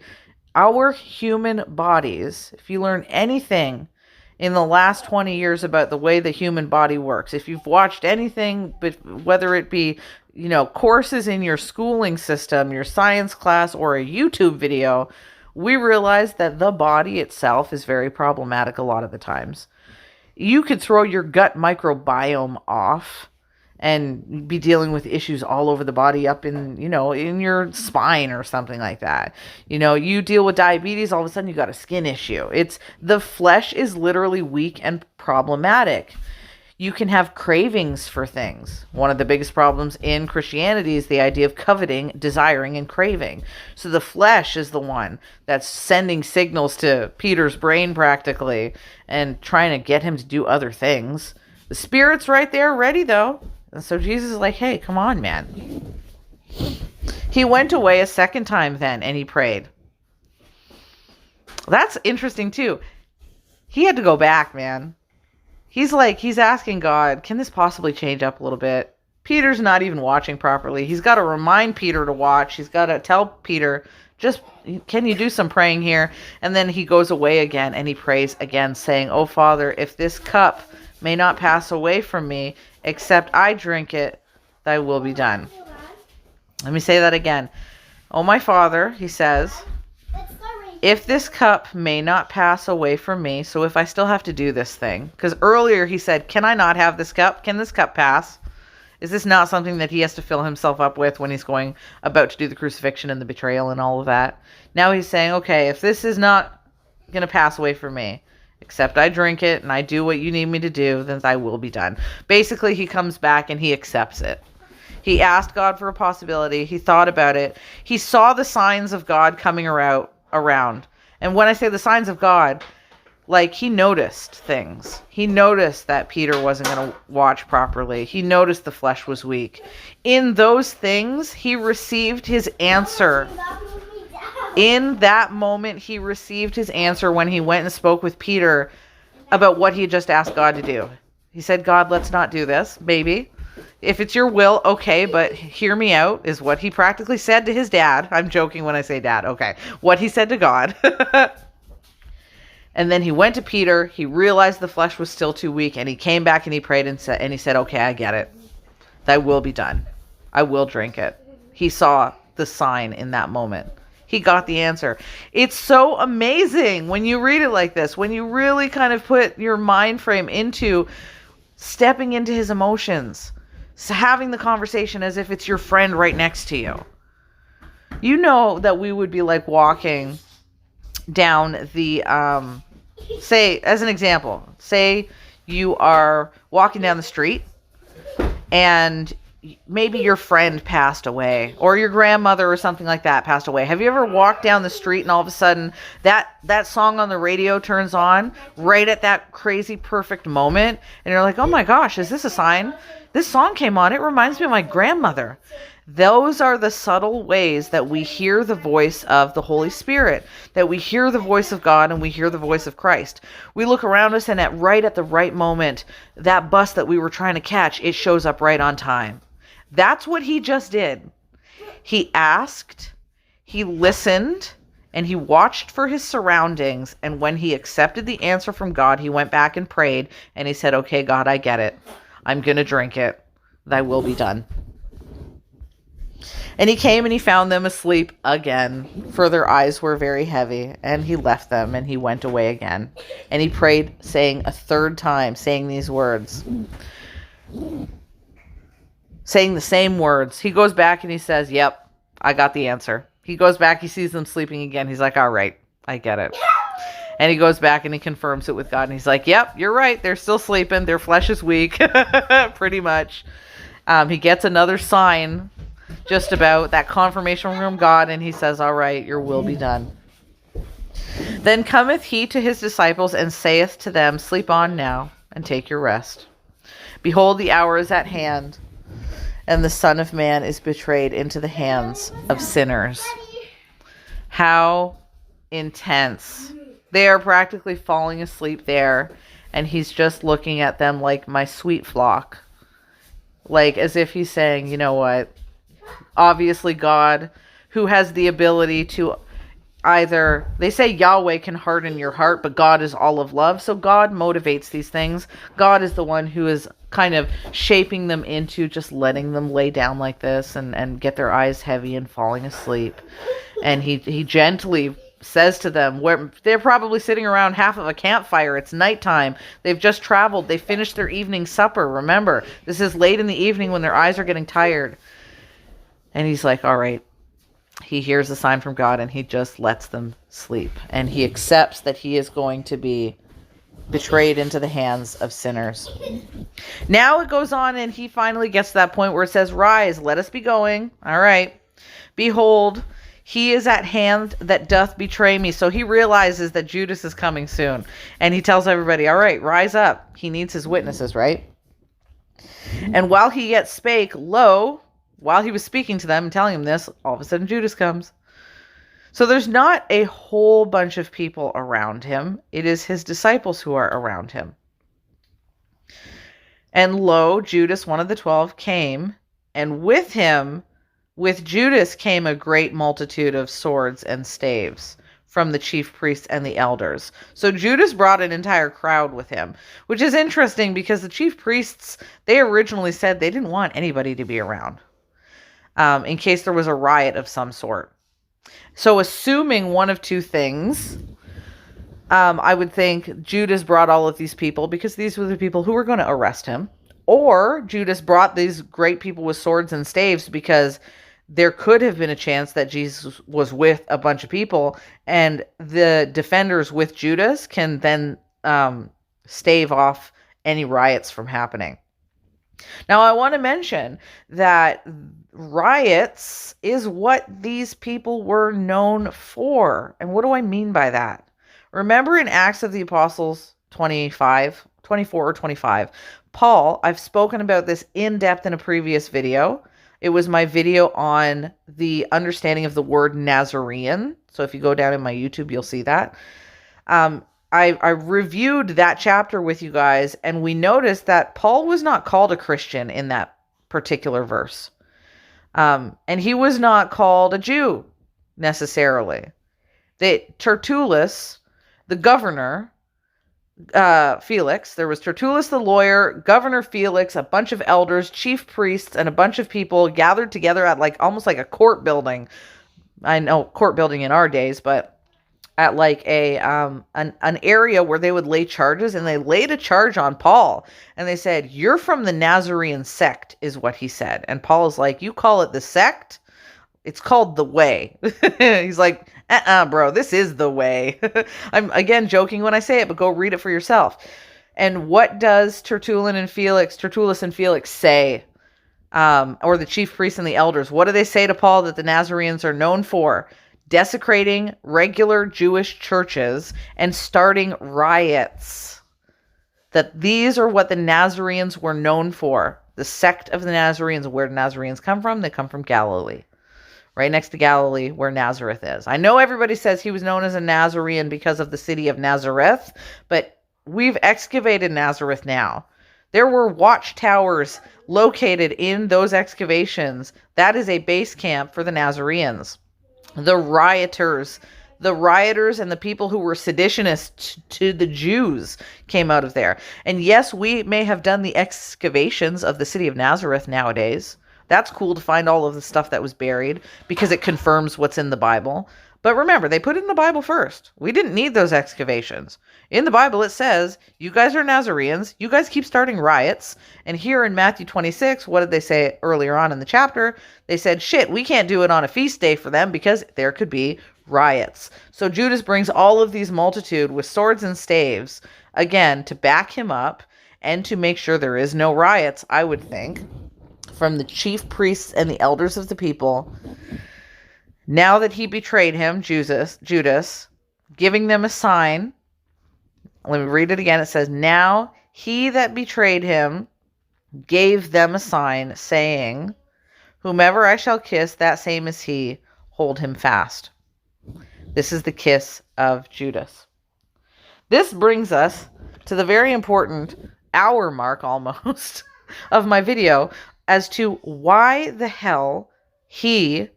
our human bodies, if you learn anything in the last 20 years about the way the human body works, if you've watched anything, but whether it be, courses in your schooling system, your science class, or a YouTube video, we realize that the body itself is very problematic a lot of the times. You could throw your gut microbiome off and be dealing with issues all over the body, up in your spine or something like that. You deal with diabetes, all of a sudden you got a skin issue. The flesh is literally weak and problematic. You can have cravings for things. One of the biggest problems in Christianity is the idea of coveting, desiring, and craving. So the flesh is the one that's sending signals to Peter's brain practically and trying to get him to do other things. The spirit's right there ready though. And so Jesus is like, hey, come on, man. He went away a second time then and he prayed. That's interesting too. He had to go back, man. He's asking God, can this possibly change up a little bit? Peter's not even watching properly. He's got to remind Peter to watch. He's got to tell Peter, can you do some praying here? And then he goes away again and he prays again, saying, oh, Father, if this cup may not pass away from me, except I drink it, thy will be done. Let me say that again. Oh, my Father, he says, if this cup may not pass away from me, so if I still have to do this thing, because earlier he said, can I not have this cup? Can this cup pass? Is this not something that he has to fill himself up with when he's about to do the crucifixion and the betrayal and all of that? Now he's saying, okay, if this is not going to pass away from me, except I drink it and I do what you need me to do, then thy will be done. Basically, he comes back and he accepts it. He asked God for a possibility. He thought about it. He saw the signs of God coming around. And when I say the signs of God, like he noticed things. He noticed that Peter wasn't going to watch properly. He noticed the flesh was weak. In those things, he received his answer. In that moment, he received his answer when he went and spoke with Peter about what he had just asked God to do. He said, God, let's not do this, maybe. If it's your will, okay, but hear me out, is what he practically said to his dad. I'm joking when I say dad, okay. What he said to God. And then he went to Peter. He realized the flesh was still too weak, and he came back and he prayed and he said, okay, I get it. Thy will be done. I will drink it. He saw the sign in that moment. He got the answer. It's so amazing when you read it like this, when you really kind of put your mind frame into stepping into his emotions, having the conversation as if it's your friend right next to you. You know that we would be like walking down the, say, as an example, say you are walking down the street and maybe your friend passed away or your grandmother or something like that passed away. Have you ever walked down the street and all of a sudden that song on the radio turns on right at that crazy perfect moment and you're like, oh my gosh, is this a sign? This song came on. It reminds me of my grandmother. Those are the subtle ways that we hear the voice of the Holy Spirit, that we hear the voice of God and we hear the voice of Christ. We look around us and right at the right moment, that bus that we were trying to catch, it shows up right on time. That's what he just did. He asked, he listened, and he watched for his surroundings. And when he accepted the answer from God, he went back and prayed and he said, okay, God, I get it. I'm going to drink it. Thy will be done. And he came and he found them asleep again, for their eyes were very heavy. And he left them and he went away again. And he prayed, saying a third time, saying these words, saying the same words. He goes back and he says, yep, I got the answer. He goes back, he sees them sleeping again. He's like, all right, I get it. And he goes back and he confirms it with God. And he's like, yep, you're right. They're still sleeping. Their flesh is weak, pretty much. He gets another sign just about that confirmation from God. And he says, all right, your will be done. Then cometh he to his disciples and saith to them, sleep on now and take your rest. Behold, the hour is at hand, and the Son of Man is betrayed into the hands of sinners. How intense. They are practically falling asleep there, and he's just looking at them like, my sweet flock. Like, as if he's saying, you know what? Obviously God, who has the ability to either, they say Yahweh can harden your heart, but God is all of love. So God motivates these things. God is the one who is kind of shaping them into just letting them lay down like this and get their eyes heavy and falling asleep. And he gently says to them, where they're probably sitting around half of a campfire. It's nighttime. They've just traveled. They finished their evening supper. Remember, this is late in the evening when their eyes are getting tired. And he's like, all right. He hears the sign from God and he just lets them sleep. And he accepts that he is going to be betrayed into the hands of sinners. Now it goes on and he finally gets to that point where it says, rise, let us be going. All right. Behold, he is at hand that doth betray me. So he realizes that Judas is coming soon. And he tells everybody, all right, rise up. He needs his witnesses, right? And while he yet spake, lo, while he was speaking to them and telling them this, all of a sudden Judas comes. So there's not a whole bunch of people around him. It is his disciples who are around him. And lo, Judas, one of the 12, came, and with him, with Judas, came a great multitude of swords and staves from the chief priests and the elders. So Judas brought an entire crowd with him, which is interesting because the chief priests, they originally said they didn't want anybody to be around. In case there was a riot of some sort. So assuming one of two things, I would think Judas brought all of these people because these were the people who were going to arrest him. Or Judas brought these great people with swords and staves because there could have been a chance that Jesus was with a bunch of people and the defenders with Judas can then stave off any riots from happening. Now, I want to mention that riots is what these people were known for. And what do I mean by that? Remember in Acts of the Apostles 24 or 25, Paul, I've spoken about this in depth in a previous video. It was my video on the understanding of the word Nazarene. So if you go down in my YouTube, you'll see that. I reviewed that chapter with you guys, and we noticed that Paul was not called a Christian in that particular verse. And he was not called a Jew necessarily. Tertullus, the governor, Felix. There was Tertullus the lawyer, Governor Felix, a bunch of elders, chief priests, and a bunch of people gathered together at like almost like a court building. I know court building in our days, but at like an area where they would lay charges, and they laid a charge on Paul, and they said, "You're from the Nazarene sect," is what he said. And Paul is like, "You call it the sect? It's called the way." He's like, bro, this is the way. I'm again joking when I say it, but go read it for yourself. And what does Tertullus and Felix say? Or the chief priests and the elders, what do they say to Paul that the Nazarenes are known for? Desecrating regular Jewish churches and starting riots. That these are what the Nazarenes were known for. The sect of the Nazarenes. Where do Nazarenes come from? They come from Galilee. Right next to Galilee, where Nazareth is. I know everybody says he was known as a Nazarene because of the city of Nazareth, but we've excavated Nazareth now. There were watchtowers located in those excavations. That is a base camp for the Nazarenes. The rioters and the people who were seditionists to the Jews came out of there. And yes, we may have done the excavations of the city of Nazareth nowadays. That's cool to find all of the stuff that was buried because it confirms what's in the Bible. But remember, they put it in the Bible first. We didn't need those excavations. In the Bible, it says, you guys are Nazarenes. You guys keep starting riots. And here in Matthew 26, what did they say earlier on in the chapter? They said, shit, we can't do it on a feast day for them because there could be riots. So Judas brings all of these multitude with swords and staves, again, to back him up and to make sure there is no riots, I would think, from the chief priests and the elders of the people. Now that he betrayed him, Judas, giving them a sign. Let me read it again. It says, now he that betrayed him gave them a sign, saying, whomever I shall kiss, that same is he. Hold him fast. This is the kiss of Judas. This brings us to the very important hour mark almost of my video as to why the hell he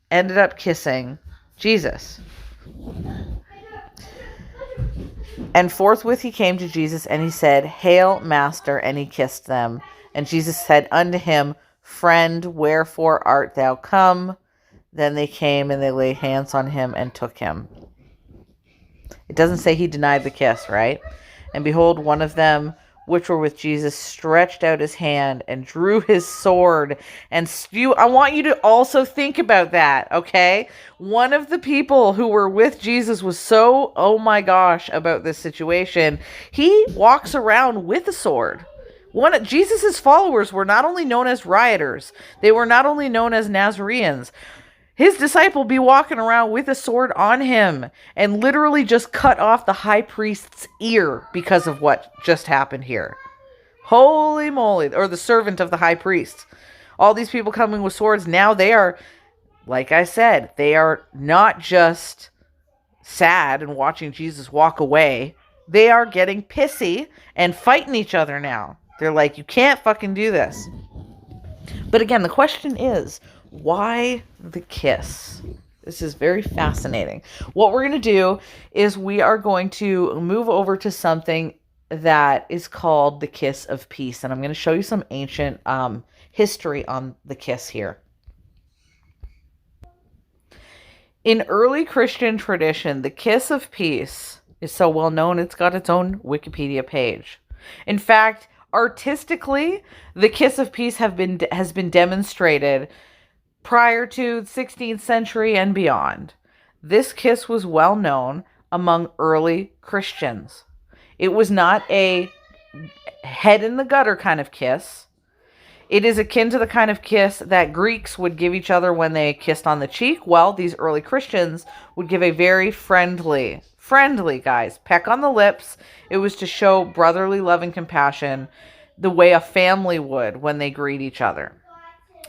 ended up kissing Jesus. And forthwith he came to Jesus, and he said, Hail, Master, and he kissed them. And Jesus said unto him, Friend, wherefore art thou come? Then they came, and they laid hands on him and took him. It doesn't say he denied the kiss, right? And behold, one of them which were with Jesus stretched out his hand and drew his sword and spew. I want you to also think about that, okay? One of the people who were with Jesus was so, oh my gosh, about this situation. He walks around with a sword. One of Jesus's followers were not only known as rioters, they were not only known as Nazarenes. His disciple be walking around with a sword on him and literally just cut off the high priest's ear because of what just happened here. Holy moly. Or the servant of the high priest. All these people coming with swords. Now they are, like I said, they are not just sad and watching Jesus walk away. They are getting pissy and fighting each other now. They're like, you can't fucking do this. But again, the question is, why the kiss? This is very fascinating. What we're going to do is we are going to move over to something that is called the kiss of peace. And I'm going to show you some ancient history on the kiss here. In early Christian tradition, the kiss of peace is so well known, it's got its own Wikipedia page. In fact, artistically, the kiss of peace has been demonstrated prior to the 16th century and beyond. This kiss was well known among early Christians. It was not a head in the gutter kind of kiss. It is akin to the kind of kiss that Greeks would give each other when they kissed on the cheek. Well, these early Christians would give a very friendly, guys, peck on the lips. It was to show brotherly love and compassion the way a family would when they greet each other.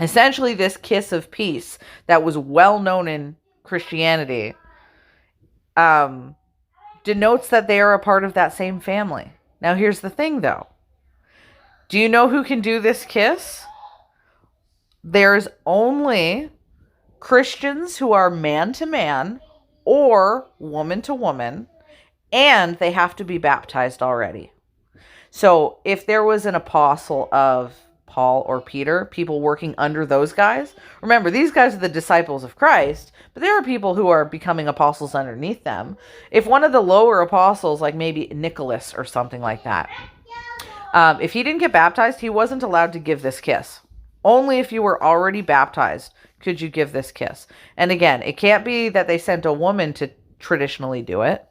Essentially, this kiss of peace that was well known in Christianity denotes that they are a part of that same family. Now, here's the thing, though. Do you know who can do this kiss? There's only Christians who are man to man or woman to woman and they have to be baptized already. So if there was an apostle of Paul or Peter, people working under those guys, remember, these guys are the disciples of Christ, but there are people who are becoming apostles underneath them. If one of the lower apostles, like maybe Nicholas or something like that, if he didn't get baptized, he wasn't allowed to give this kiss. Only if you were already baptized could you give this kiss. And again, it can't be that they sent a woman to traditionally do it.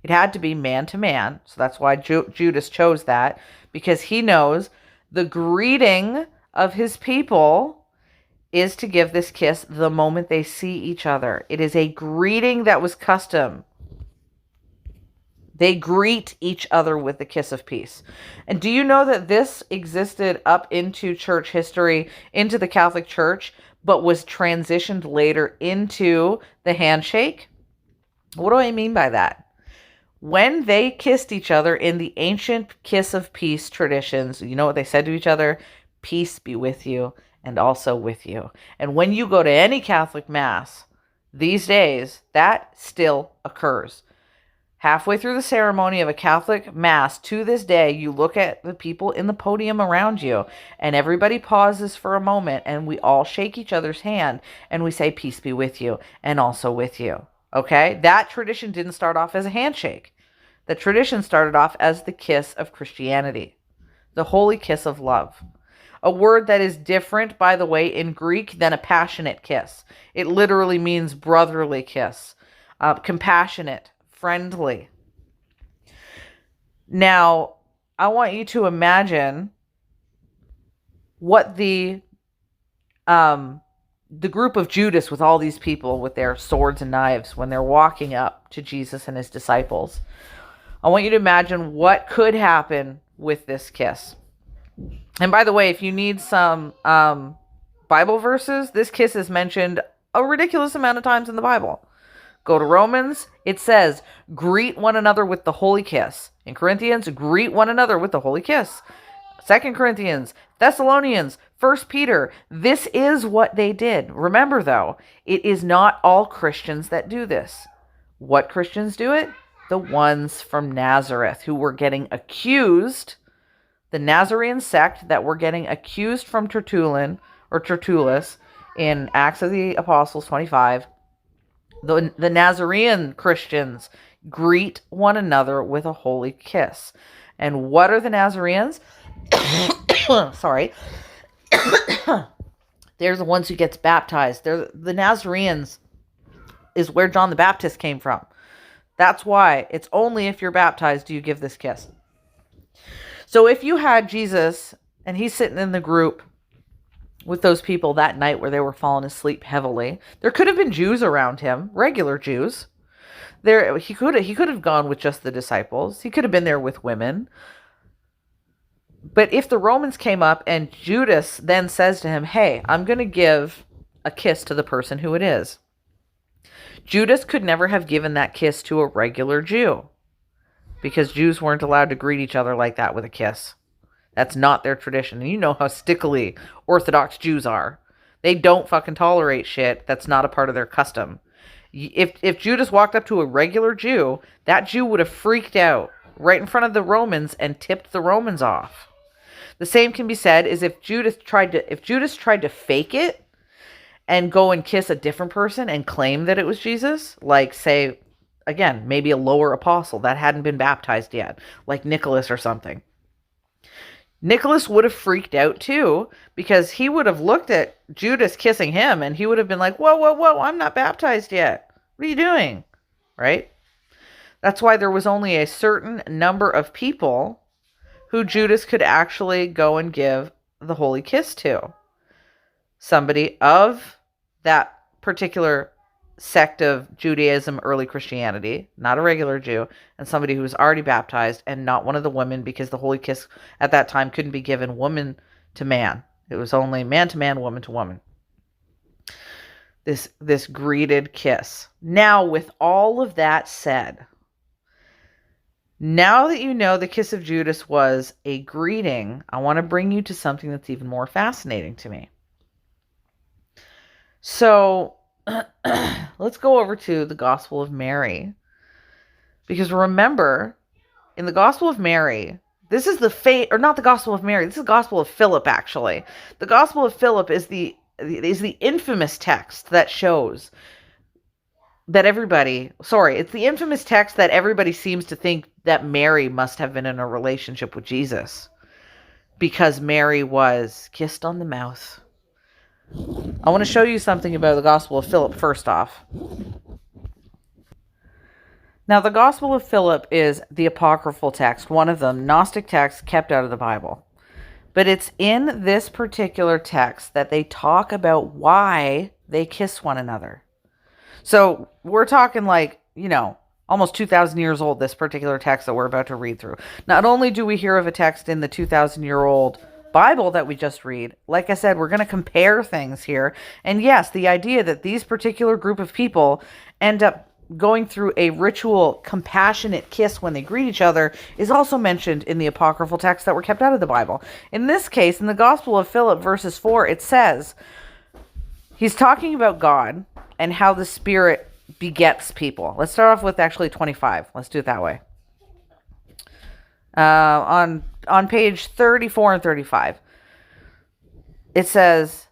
It had to be man to man. So that's why Judas chose that, because he knows the greeting of his people is to give this kiss the moment they see each other. It is a greeting that was custom. They greet each other with the kiss of peace. And do you know that this existed up into church history, into the Catholic Church, but was transitioned later into the handshake? What do I mean by that? When they kissed each other in the ancient kiss of peace traditions, you know what they said to each other? Peace be with you and also with you. And when you go to any Catholic Mass these days, that still occurs. Halfway through the ceremony of a Catholic Mass to this day, you look at the people in the podium around you, and everybody pauses for a moment, and we all shake each other's hand, and we say, peace be with you, and also with you. Okay? That tradition didn't start off as a handshake. The tradition started off as the kiss of Christianity, the holy kiss of love. A word that is different, by the way, in Greek than a passionate kiss. It literally means brotherly kiss, compassionate, friendly. Now, I want you to imagine what the group of Judas with all these people with their swords and knives when they're walking up to Jesus and his disciples. I want you to imagine what could happen with this kiss. And by the way, if you need some Bible verses, this kiss is mentioned a ridiculous amount of times in the Bible. Go to Romans, it says, greet one another with the holy kiss. In Corinthians, greet one another with the holy kiss. 2 Corinthians, Thessalonians, 1 Peter, this is what they did. Remember though, it is not all Christians that do this. What Christians do it? The ones from Nazareth who were getting accused, the Nazarene sect that were getting accused from Tertullian or Tertullus in Acts of the Apostles 25. The Nazarene Christians greet one another with a holy kiss. And what are the Nazarenes? Sorry. They're the ones who gets baptized. The Nazarenes is where John the Baptist came from. That's why it's only if you're baptized do you give this kiss. So if you had Jesus and he's sitting in the group with those people that night where they were falling asleep heavily, there could have been Jews around him, regular Jews. He could have gone with just the disciples. He could have been there with women. But if the Romans came up and Judas then says to him, hey, I'm going to give a kiss to the person who it is, Judas could never have given that kiss to a regular Jew, because Jews weren't allowed to greet each other like that with a kiss. That's not their tradition. And you know how stickily Orthodox Jews are. They don't fucking tolerate shit that's not a part of their custom. If Judas walked up to a regular Jew, that Jew would have freaked out right in front of the Romans and tipped the Romans off. The same can be said is if Judas tried to fake it and go and kiss a different person and claim that it was Jesus, like say, again, maybe a lower apostle that hadn't been baptized yet, like Nicholas or something. Nicholas would have freaked out too, because he would have looked at Judas kissing him and he would have been like, whoa, whoa, whoa, I'm not baptized yet. What are you doing? Right? That's why there was only a certain number of people who Judas could actually go and give the holy kiss to. Somebody of that particular sect of Judaism, early Christianity, not a regular Jew, and somebody who was already baptized and not one of the women, because the holy kiss at that time couldn't be given woman to man. It was only man to man, woman to woman. This greeted kiss. Now, with all of that said, now that you know the kiss of Judas was a greeting, I want to bring you to something that's even more fascinating to me. So, let's go over to the Gospel of Mary. Because remember, in the Gospel of Mary, this is the fate, or not the Gospel of Mary, this is the Gospel of Philip, actually. The Gospel of Philip is the infamous text that shows that it's the infamous text that everybody seems to think that Mary must have been in a relationship with Jesus, because Mary was kissed on the mouth. I want to show you something about the Gospel of Philip first off. Now, the Gospel of Philip is the apocryphal text, one of them, Gnostic texts kept out of the Bible. But it's in this particular text that they talk about why they kiss one another. So we're talking like, almost 2,000 years old, this particular text that we're about to read through. Not only do we hear of a text in the 2,000-year-old Bible that we just read, like I said, we're going to compare things here. And yes, the idea that these particular group of people end up going through a ritual, compassionate kiss when they greet each other is also mentioned in the apocryphal texts that were kept out of the Bible. In this case, in the Gospel of Philip, verses 4, it says, he's talking about God and how the Spirit begets people. Let's start off with actually 25. Let's do it that way. On page 34 and 35, it says,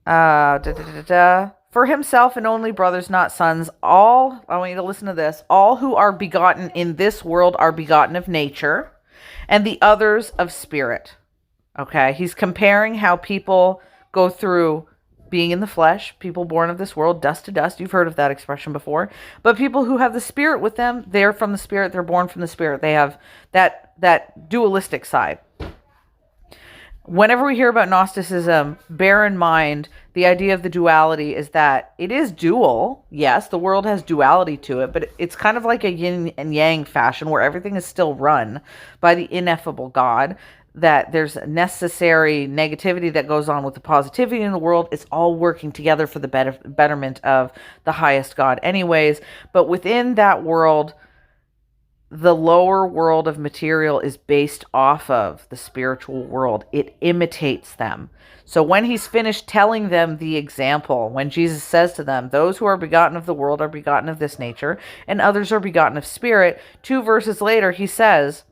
for himself and only brothers, not sons, all, I want you to listen to this, all who are begotten in this world are begotten of nature, and the others of spirit. Okay, he's comparing how people go through being in the flesh, people born of this world, dust to dust. You've heard of that expression before. But people who have the Spirit with them, they're from the Spirit, they're born from the Spirit. They have that dualistic side. Whenever we hear about Gnosticism, bear in mind the idea of the duality is that it is dual. Yes, the world has duality to it, but it's kind of like a yin and yang fashion where everything is still run by the ineffable God, that there's necessary negativity that goes on with the positivity in the world. It's all working together for the betterment of the highest God anyways. But within that world, the lower world of material is based off of the spiritual world. It imitates them. So when he's finished telling them the example, when Jesus says to them, those who are begotten of the world are begotten of this nature, and others are begotten of spirit, 2 verses later, he says,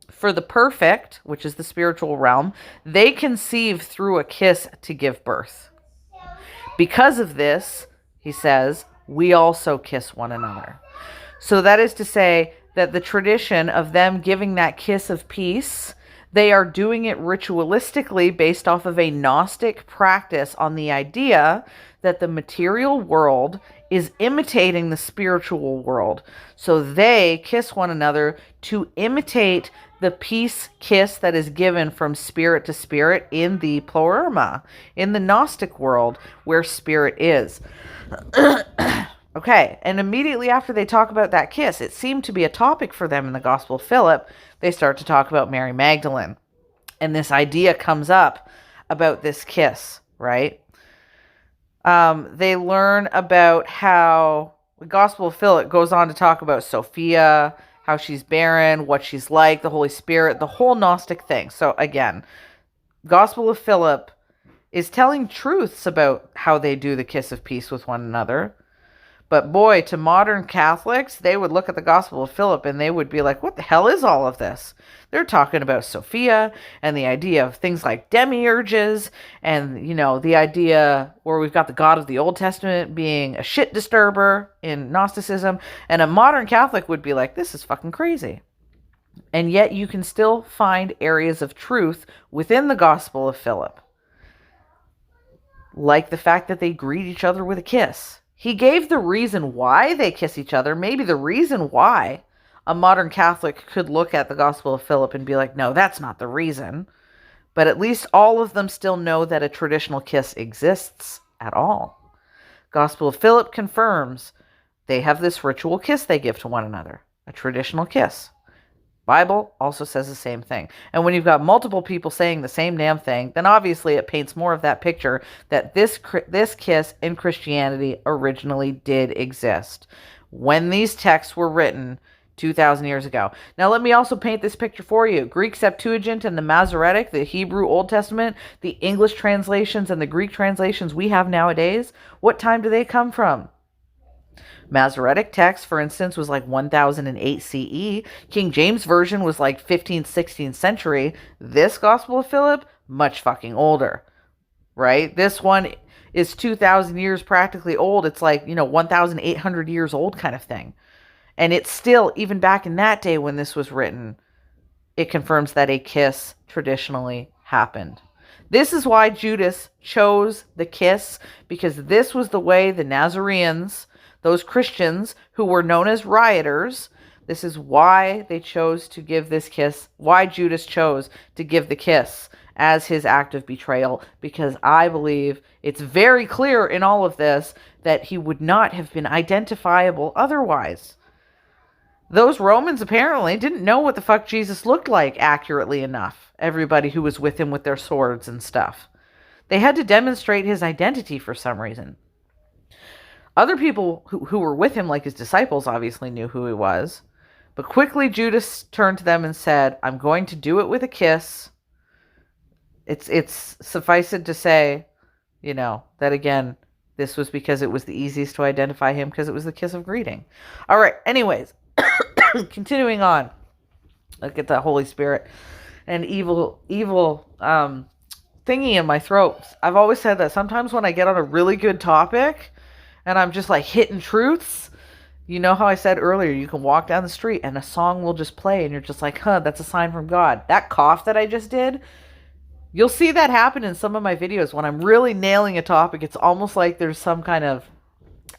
for the perfect, which is the spiritual realm, they conceive through a kiss to give birth. Because of this, he says, we also kiss one another. So that is to say that the tradition of them giving that kiss of peace, they are doing it ritualistically based off of a Gnostic practice on the idea that the material world is imitating the spiritual world. So they kiss one another to imitate the peace kiss that is given from spirit to spirit in the pleroma, in the Gnostic world where spirit is. Okay, and immediately after they talk about that kiss, it seemed to be a topic for them in the Gospel of Philip. They start to talk about Mary Magdalene. And this idea comes up about this kiss, right? They learn about how the Gospel of Philip goes on to talk about Sophia, how she's barren, what she's like, the Holy Spirit, the whole Gnostic thing. So again, Gospel of Philip is telling truths about how they do the kiss of peace with one another. But boy, to modern Catholics, they would look at the Gospel of Philip and they would be like, what the hell is all of this? They're talking about Sophia and the idea of things like demiurges and, the idea where we've got the God of the Old Testament being a shit disturber in Gnosticism. And a modern Catholic would be like, this is fucking crazy. And yet you can still find areas of truth within the Gospel of Philip. Like the fact that they greet each other with a kiss. He gave the reason why they kiss each other, maybe the reason why a modern Catholic could look at the Gospel of Philip and be like, no, that's not the reason. But at least all of them still know that a traditional kiss exists at all. Gospel of Philip confirms they have this ritual kiss they give to one another, a traditional kiss. Bible also says the same thing. And when you've got multiple people saying the same damn thing, then obviously it paints more of that picture that this kiss in Christianity originally did exist when these texts were written 2,000 years ago. Now let me also paint this picture for you. Greek Septuagint and the Masoretic, the Hebrew Old Testament, the English translations and the Greek translations we have nowadays, what time do they come from? Masoretic text, for instance, was like 1008 CE. King James Version was like 15th, 16th century. This Gospel of Philip, much fucking older, right? This one is 2,000 years practically old. It's like, 1,800 years old kind of thing. And it's still, even back in that day when this was written, it confirms that a kiss traditionally happened. This is why Judas chose the kiss, because this was the way the Nazarenes, those Christians who were known as rioters, this is why they chose to give this kiss, why Judas chose to give the kiss as his act of betrayal, because I believe it's very clear in all of this that he would not have been identifiable otherwise. Those Romans apparently didn't know what the fuck Jesus looked like accurately enough. Everybody who was with him with their swords and stuff. They had to demonstrate his identity for some reason. Other people who were with him, like his disciples, obviously knew who he was. But quickly Judas turned to them and said, I'm going to do it with a kiss. It's suffice it to say, that again, this was because it was the easiest to identify him, because it was the kiss of greeting. All right, anyways. Continuing on, look at that Holy Spirit and evil thingy in my throat. I've always said that sometimes when I get on a really good topic and I'm just like hitting truths, how I said earlier, you can walk down the street and a song will just play and you're just like, that's a sign from God. That cough that I just did, you'll see that happen in some of my videos. When I'm really nailing a topic, it's almost like there's some kind of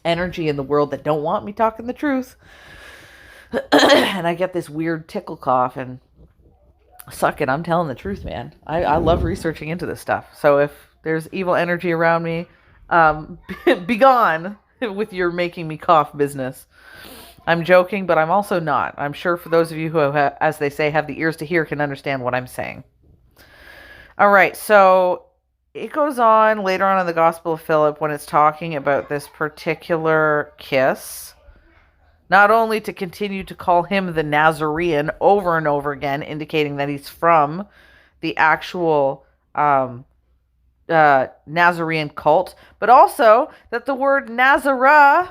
energy in the world that don't want me talking the truth. And I get this weird tickle cough, and suck it, I'm telling the truth, man. I love researching into this stuff. So if there's evil energy around me, be gone with your making me cough business. I'm joking, but I'm also not. I'm sure for those of you who, as they say, have the ears to hear, can understand what I'm saying. All right, so it goes on later on in the Gospel of Philip when it's talking about this particular kiss. Not only to continue to call him the Nazarene over and over again, indicating that he's from the actual Nazarene cult, but also that the word Nazareth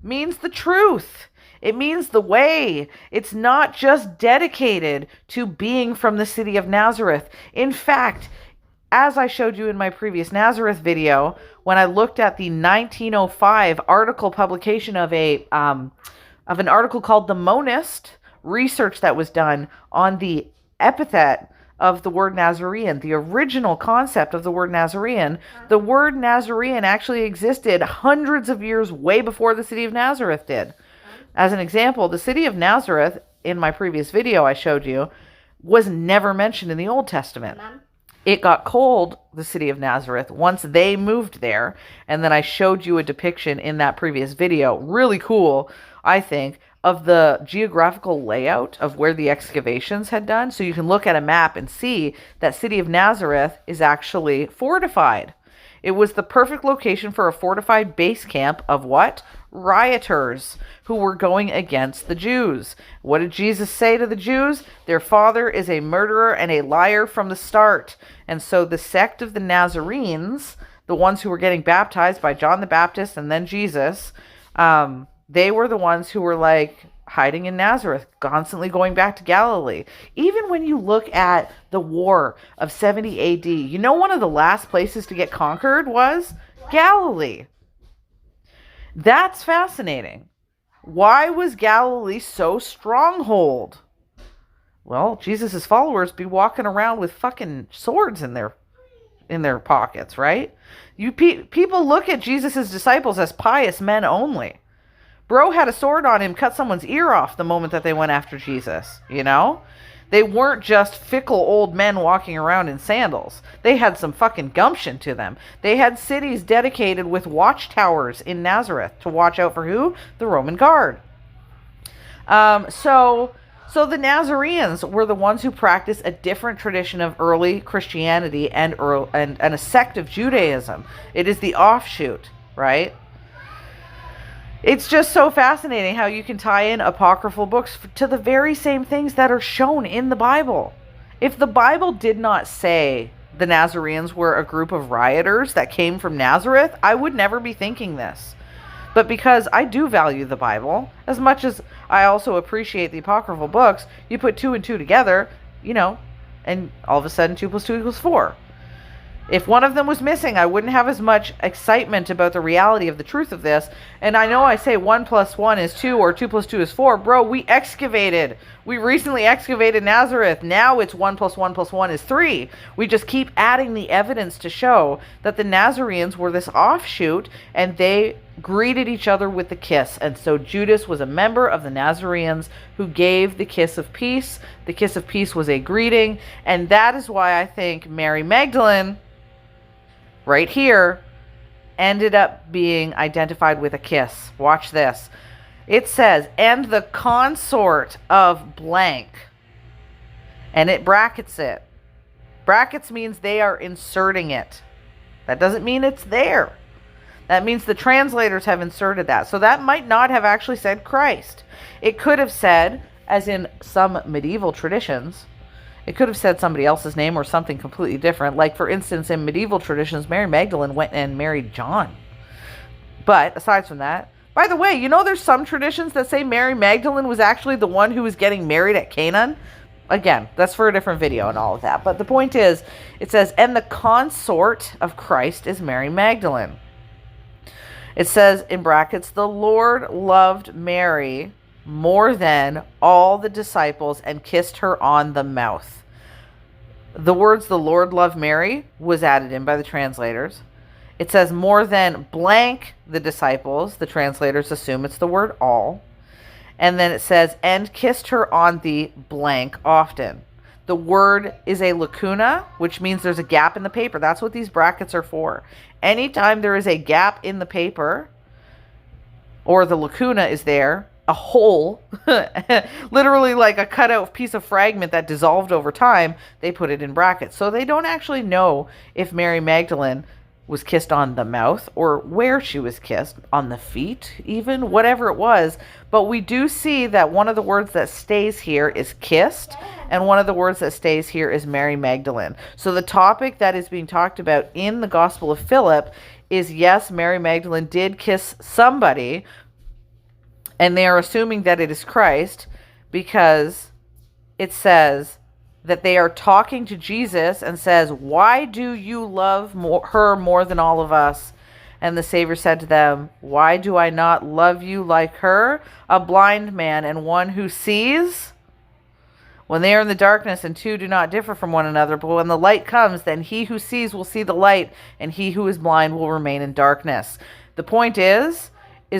means the truth. It means the way. It's not just dedicated to being from the city of Nazareth. In fact, as I showed you in my previous Nazareth video, when I looked at the 1905 article publication of an article called The Monist, research that was done on the epithet of the word Nazarene, the original concept of the word Nazarene. The word Nazarene actually existed hundreds of years way before the city of Nazareth did. As an example, the city of Nazareth, in my previous video I showed you, was never mentioned in the Old Testament. It got called the city of Nazareth once they moved there, and then I showed you a depiction in that previous video, really cool, I think, of the geographical layout of where the excavations had done. So you can look at a map and see that city of Nazareth is actually fortified. It was the perfect location for a fortified base camp of what? Rioters who were going against the Jews. What did Jesus say to the Jews? Their father is a murderer and a liar from the start. And so the sect of the Nazarenes, the ones who were getting baptized by John the Baptist and then Jesus, they were the ones who were like hiding in Nazareth, constantly going back to Galilee. Even when you look at the war of 70 AD, one of the last places to get conquered was Galilee. That's fascinating. Why was Galilee so stronghold? Well, Jesus' followers be walking around with fucking swords in their pockets, right? People look at Jesus' disciples as pious men only. Bro had a sword on him, cut someone's ear off the moment that they went after Jesus, They weren't just fickle old men walking around in sandals. They had some fucking gumption to them. They had cities dedicated with watchtowers in Nazareth to watch out for who? The Roman guard. So the Nazarenes were the ones who practiced a different tradition of early Christianity and a sect of Judaism. It is the offshoot, right? It's just so fascinating how you can tie in apocryphal books to the very same things that are shown in the Bible. If the Bible did not say the Nazarenes were a group of rioters that came from Nazareth, I would never be thinking this. But because I do value the Bible, as much as I also appreciate the apocryphal books, you put 2 and 2 together, and all of a sudden 2 plus 2 equals 4. If one of them was missing, I wouldn't have as much excitement about the reality of the truth of this. And I know I say 1 plus 1 is 2 or 2 plus 2 is 4. Bro, we recently excavated Nazareth. Now it's 1 plus 1 plus 1 is 3. We just keep adding the evidence to show that the Nazarenes were this offshoot, and they greeted each other with the kiss. And so Judas was a member of the Nazarenes who gave the kiss of peace. The kiss of peace was a greeting. And that is why I think Mary Magdalene, right here, ended up being identified with a kiss. Watch this. It says, and the consort of blank. And it brackets it. Brackets means they are inserting it. That doesn't mean it's there. That means the translators have inserted that. So that might not have actually said Christ. It could have said, as in some medieval traditions, it could have said somebody else's name or something completely different. Like, for instance, in medieval traditions, Mary Magdalene went and married John. But aside from that, by the way, there's some traditions that say Mary Magdalene was actually the one who was getting married at Canaan. Again, that's for a different video and all of that. But the point is, it says, and the consort of Christ is Mary Magdalene. It says in brackets, the Lord loved Mary more than all the disciples and kissed her on the mouth. The words the Lord loved Mary was added in by the translators. It says more than blank the disciples. The translators assume it's the word all. And then it says, and kissed her on the blank often. The word is a lacuna, which means there's a gap in the paper. That's what these brackets are for. Anytime there is a gap in the paper, or the lacuna is there, a hole, literally like a cutout piece of fragment that dissolved over time, they put it in brackets. So they don't actually know if Mary Magdalene was kissed on the mouth or where she was kissed, on the feet even, whatever it was. But we do see that one of the words that stays here is kissed, and one of the words that stays here is Mary Magdalene. So the topic that is being talked about in the Gospel of Philip is, yes, Mary Magdalene did kiss somebody, and they are assuming that it is Christ because it says that they are talking to Jesus and says, why do you love her more than all of us? And the Savior said to them, why do I not love you like her, a blind man and one who sees? When they are in the darkness and two do not differ from one another, but when the light comes, then he who sees will see the light, and he who is blind will remain in darkness. The point is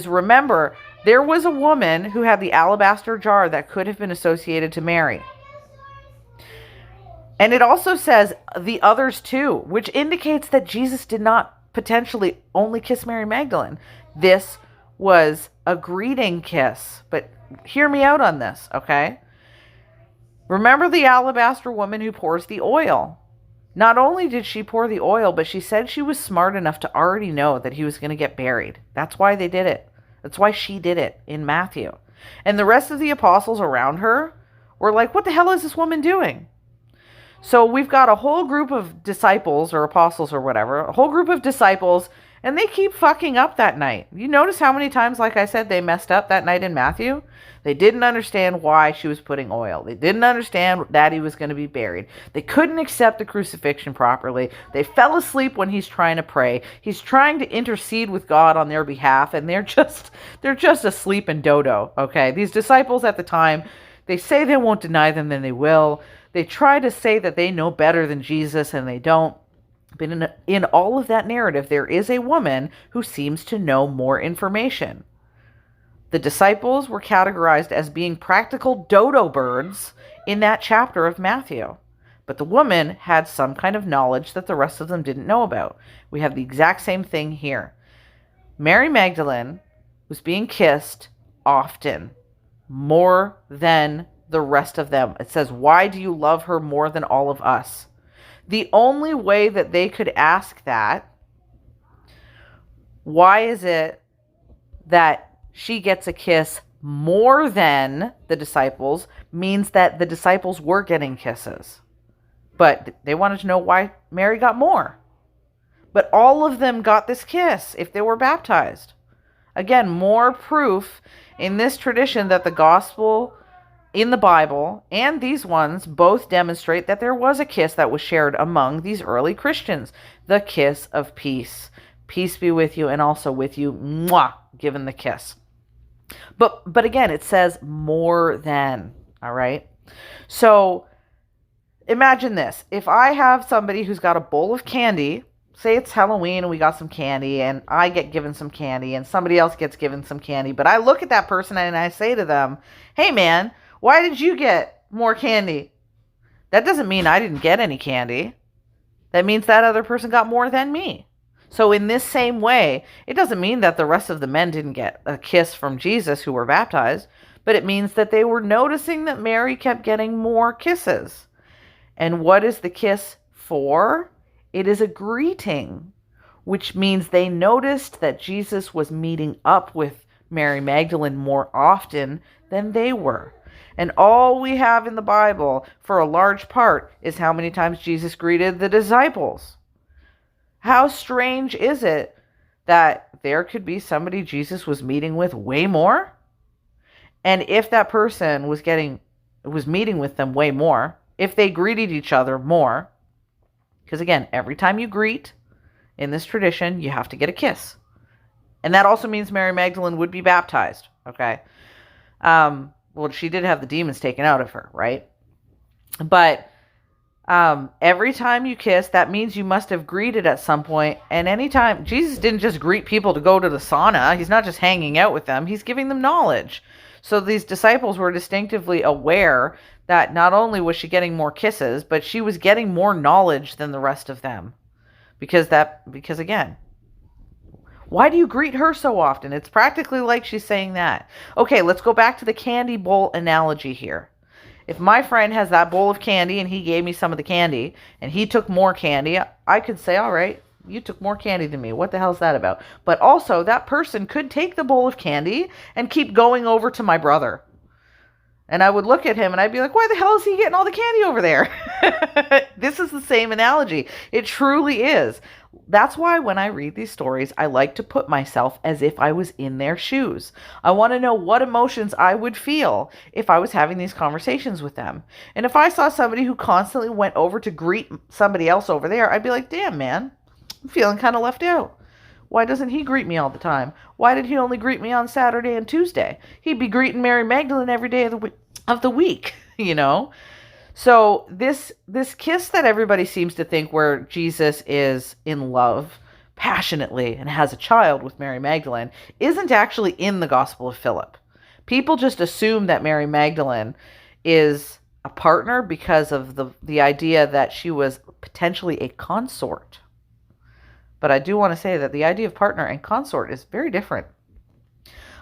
remember, there was a woman who had the alabaster jar that could have been associated to Mary. And it also says the others too, which indicates that Jesus did not potentially only kiss Mary Magdalene. This was a greeting kiss. But hear me out on this, okay? Remember the alabaster woman who pours the oil. Not only did she pour the oil, but she said she was smart enough to already know that he was going to get buried. That's why they did it. That's why she did it in Matthew. And the rest of the apostles around her were like, what the hell is this woman doing? So we've got a whole group of disciples or apostles or whatever, a whole group of disciples, and they keep fucking up that night. You notice how many times, like I said, they messed up that night in Matthew? They didn't understand why she was putting oil. They didn't understand that he was going to be buried. They couldn't accept the crucifixion properly. They fell asleep when he's trying to pray. He's trying to intercede with God on their behalf, and they're just asleep and dodo, okay? These disciples at the time, they say they won't deny them, then they will. They try to say that they know better than Jesus, and they don't. But in all of that narrative, there is a woman who seems to know more information. The disciples were categorized as being practical dodo birds in that chapter of Matthew. But the woman had some kind of knowledge that the rest of them didn't know about. We have the exact same thing here. Mary Magdalene was being kissed often, more than the rest of them. It says, why do you love her more than all of us? The only way that they could ask that, why is it that she gets a kiss more than the disciples, means that the disciples were getting kisses. But they wanted to know why Mary got more. But all of them got this kiss if they were baptized. Again, more proof in this tradition that the gospel in the Bible and these ones both demonstrate that there was a kiss that was shared among these early Christians. The kiss of peace. Peace be with you and also with you. Mwah, given the kiss. But again, it says more than, all right? So imagine this. If I have somebody who's got a bowl of candy, say it's Halloween and we got some candy and I get given some candy and somebody else gets given some candy, but I look at that person and I say to them, hey man, why did you get more candy? That doesn't mean I didn't get any candy. That means that other person got more than me. So in this same way, it doesn't mean that the rest of the men didn't get a kiss from Jesus who were baptized, but it means that they were noticing that Mary kept getting more kisses. And what is the kiss for? It is a greeting, which means they noticed that Jesus was meeting up with Mary Magdalene more often than they were. And all we have in the Bible, for a large part, is how many times Jesus greeted the disciples. How strange is it that there could be somebody Jesus was meeting with way more? And if that person was meeting with them way more, if they greeted each other more, because again, every time you greet in this tradition, you have to get a kiss. And that also means Mary Magdalene would be baptized, okay? Well, she did have the demons taken out of her, right? But every time you kiss, that means you must have greeted at some point. And anytime, Jesus didn't just greet people to go to the sauna. He's not just hanging out with them. He's giving them knowledge. So these disciples were distinctively aware that not only was she getting more kisses, but she was getting more knowledge than the rest of them. Because again, why do you greet her so often? It's practically like she's saying that. Okay, let's go back to the candy bowl analogy here. If my friend has that bowl of candy and he gave me some of the candy and he took more candy, I could say, all right, you took more candy than me. What the hell's that about? But also, that person could take the bowl of candy and keep going over to my brother. And I would look at him and I'd be like, why the hell is he getting all the candy over there? This is the same analogy. It truly is. That's why when I read these stories, I like to put myself as if I was in their shoes. I want to know what emotions I would feel if I was having these conversations with them. And if I saw somebody who constantly went over to greet somebody else over there, I'd be like, damn, man, I'm feeling kind of left out. Why doesn't he greet me all the time? Why did he only greet me on Saturday and Tuesday? He'd be greeting Mary Magdalene every day of the week, you know? So this kiss that everybody seems to think where Jesus is in love passionately and has a child with Mary Magdalene isn't actually in the Gospel of Philip. People just assume that Mary Magdalene is a partner because of the idea that she was potentially a consort. But I do want to say that the idea of partner and consort is very different.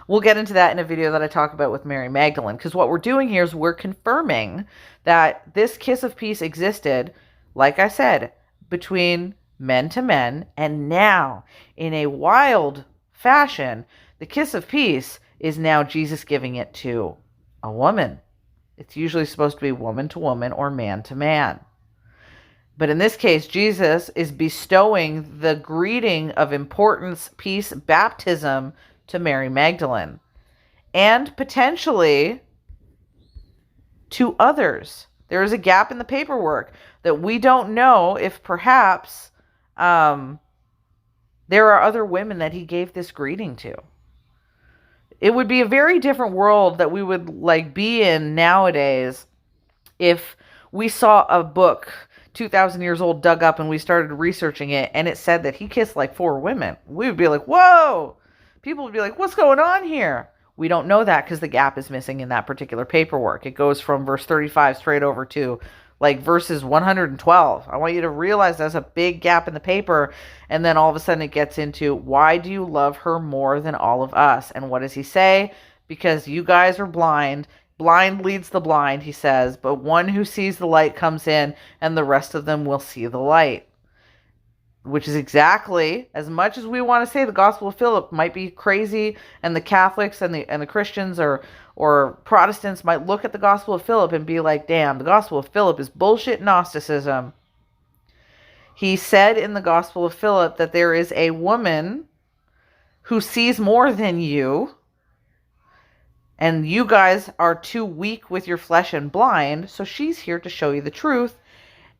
We'll get into that in a video that I talk about with Mary Magdalene, because what we're doing here is we're confirming that this kiss of peace existed, like I said, between men to men, and now, in a wild fashion, the kiss of peace is now Jesus giving it to a woman. It's usually supposed to be woman to woman or man to man. But in this case, Jesus is bestowing the greeting of importance, peace, baptism to Mary Magdalene, and potentially to others. There is a gap in the paperwork that we don't know if perhaps there are other women that he gave this greeting to. It would be a very different world that we would be in nowadays if we saw a book 2,000 years old dug up and we started researching it and it said that he kissed 4 women. We would be like, whoa! People would be like, what's going on here? We don't know that because the gap is missing in that particular paperwork. It goes from verse 35 straight over to verses 112. I want you to realize there's a big gap in the paper. And then all of a sudden it gets into, why do you love her more than all of us? And what does he say? Because you guys are blind. Blind leads the blind, he says. But one who sees the light comes in and the rest of them will see the light. Which is exactly, as much as we want to say the Gospel of Philip might be crazy, and the Catholics and the Christians or Protestants might look at the Gospel of Philip and be like, damn, the Gospel of Philip is bullshit Gnosticism. He said in the Gospel of Philip that there is a woman who sees more than you, and you guys are too weak with your flesh and blind, so she's here to show you the truth.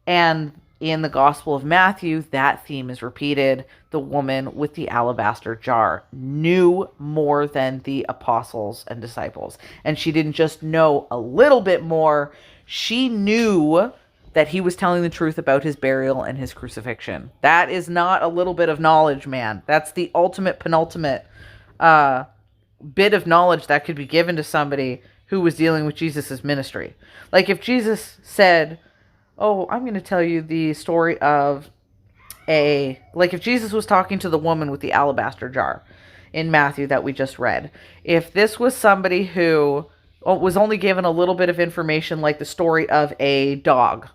And in the Gospel of Matthew, that theme is repeated. The woman with the alabaster jar knew more than the apostles and disciples. And she didn't just know a little bit more, she knew that he was telling the truth about his burial and his crucifixion. That is not a little bit of knowledge, man. That's the ultimate, penultimate bit of knowledge that could be given to somebody who was dealing with Jesus's ministry. Like if Jesus said, oh, I'm going to tell you the story of like if Jesus was talking to the woman with the alabaster jar in Matthew that we just read, if this was somebody who was only given a little bit of information, like the story of a dog,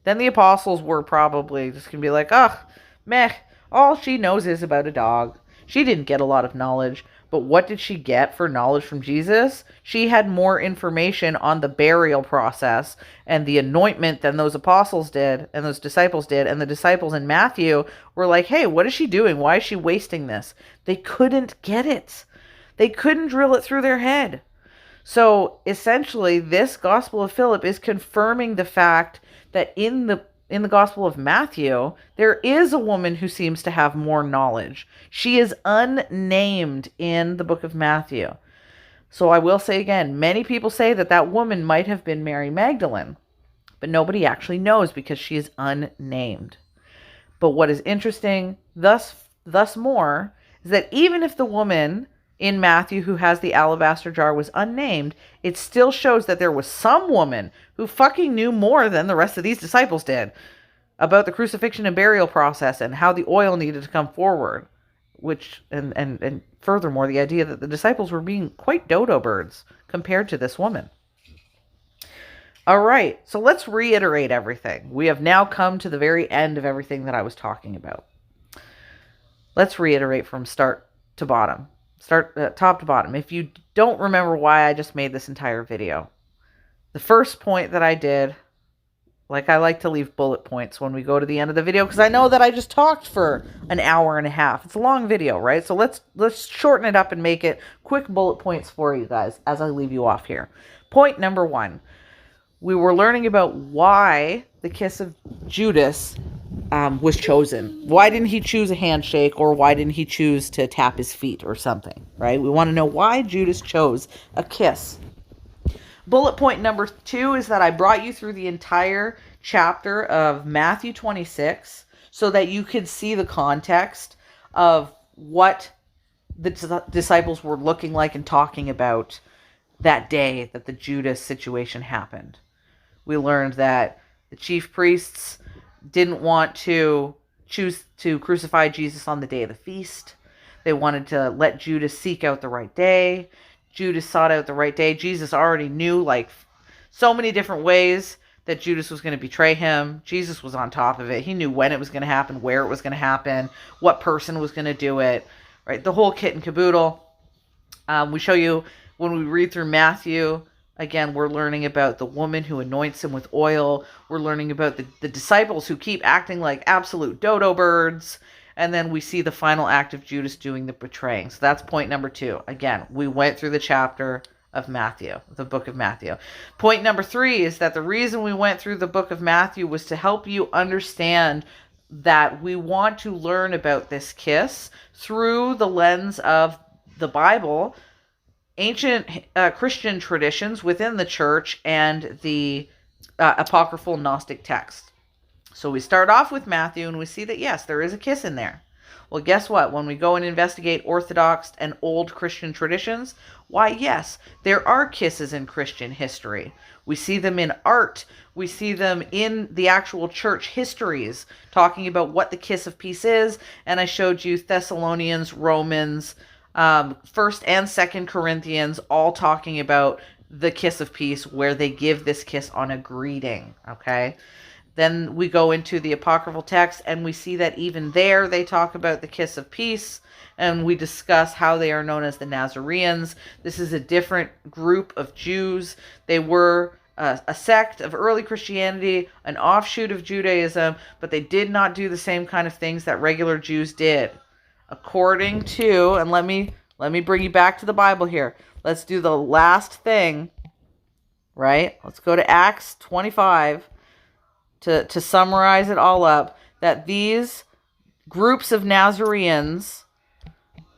then the apostles were probably just going to be like, oh, meh, all she knows is about a dog. She didn't get a lot of knowledge. But what did she get for knowledge from Jesus? She had more information on the burial process and the anointment than those apostles did and those disciples did. And the disciples in Matthew were like, hey, what is she doing? Why is she wasting this? They couldn't get it. They couldn't drill it through their head. So essentially, this Gospel of Philip is confirming the fact that in the Gospel of Matthew, there is a woman who seems to have more knowledge. She is unnamed in the book of Matthew. So I will say again, many people say that that woman might have been Mary Magdalene, but nobody actually knows because she is unnamed. But what is interesting, thus more, is that even if the woman in Matthew who has the alabaster jar was unnamed, it still shows that there was some woman who fucking knew more than the rest of these disciples did about the crucifixion and burial process and how the oil needed to come forward. Which, and furthermore, the idea that the disciples were being quite dodo birds compared to this woman. All right, so let's reiterate everything. We have now come to the very end of everything that I was talking about. Let's reiterate from start to bottom. Start top to bottom. If you don't remember why I just made this entire video, the first point that I did, like I like to leave bullet points when we go to the end of the video because I know that I just talked for an hour and a half. It's a long video, right? So let's shorten it up and make it quick bullet points for you guys as I leave you off here. Point number 1. We were learning about why the kiss of Judas was chosen. Why didn't he choose a handshake, or why didn't he choose to tap his feet or something, right? We want to know why Judas chose a kiss. Bullet point number 2 is that I brought you through the entire chapter of Matthew 26 so that you could see the context of what the disciples were looking like and talking about that day that the Judas situation happened. We learned that the chief priests didn't want to choose to crucify Jesus on the day of the feast. They wanted to let Judas seek out the right day. Judas sought out the right day. Jesus already knew like so many different ways that Judas was going to betray him. Jesus was on top of it. He knew when it was going to happen, where it was going to happen, what person was going to do it, right? The whole kit and caboodle. We show you when we read through Matthew, again, we're learning about the woman who anoints him with oil. We're learning about the disciples who keep acting like absolute dodo birds. And then we see the final act of Judas doing the betraying. So that's point number 2. Again, we went through the chapter of Matthew, the book of Matthew. Point number 3 is that the reason we went through the book of Matthew was to help you understand that we want to learn about this kiss through the lens of the Bible, ancient Christian traditions within the church, and the apocryphal Gnostic text. So we start off with Matthew and we see that, yes, there is a kiss in there. Well, guess what? When we go and investigate Orthodox and old Christian traditions, why, yes, there are kisses in Christian history. We see them in art. We see them in the actual church histories, talking about what the kiss of peace is. And I showed you Thessalonians, Romans, 1st and 2nd Corinthians, all talking about the kiss of peace, where they give this kiss on a greeting, okay? Then we go into the apocryphal text and we see that even there they talk about the kiss of peace, and we discuss how they are known as the Nazarenes. This is a different group of Jews. They were a sect of early Christianity, an offshoot of Judaism, but they did not do the same kind of things that regular Jews did. according to, and let me bring you back to the Bible here. Let's do the last thing, right? Let's go to Acts 25 to summarize it all up, that these groups of Nazarenes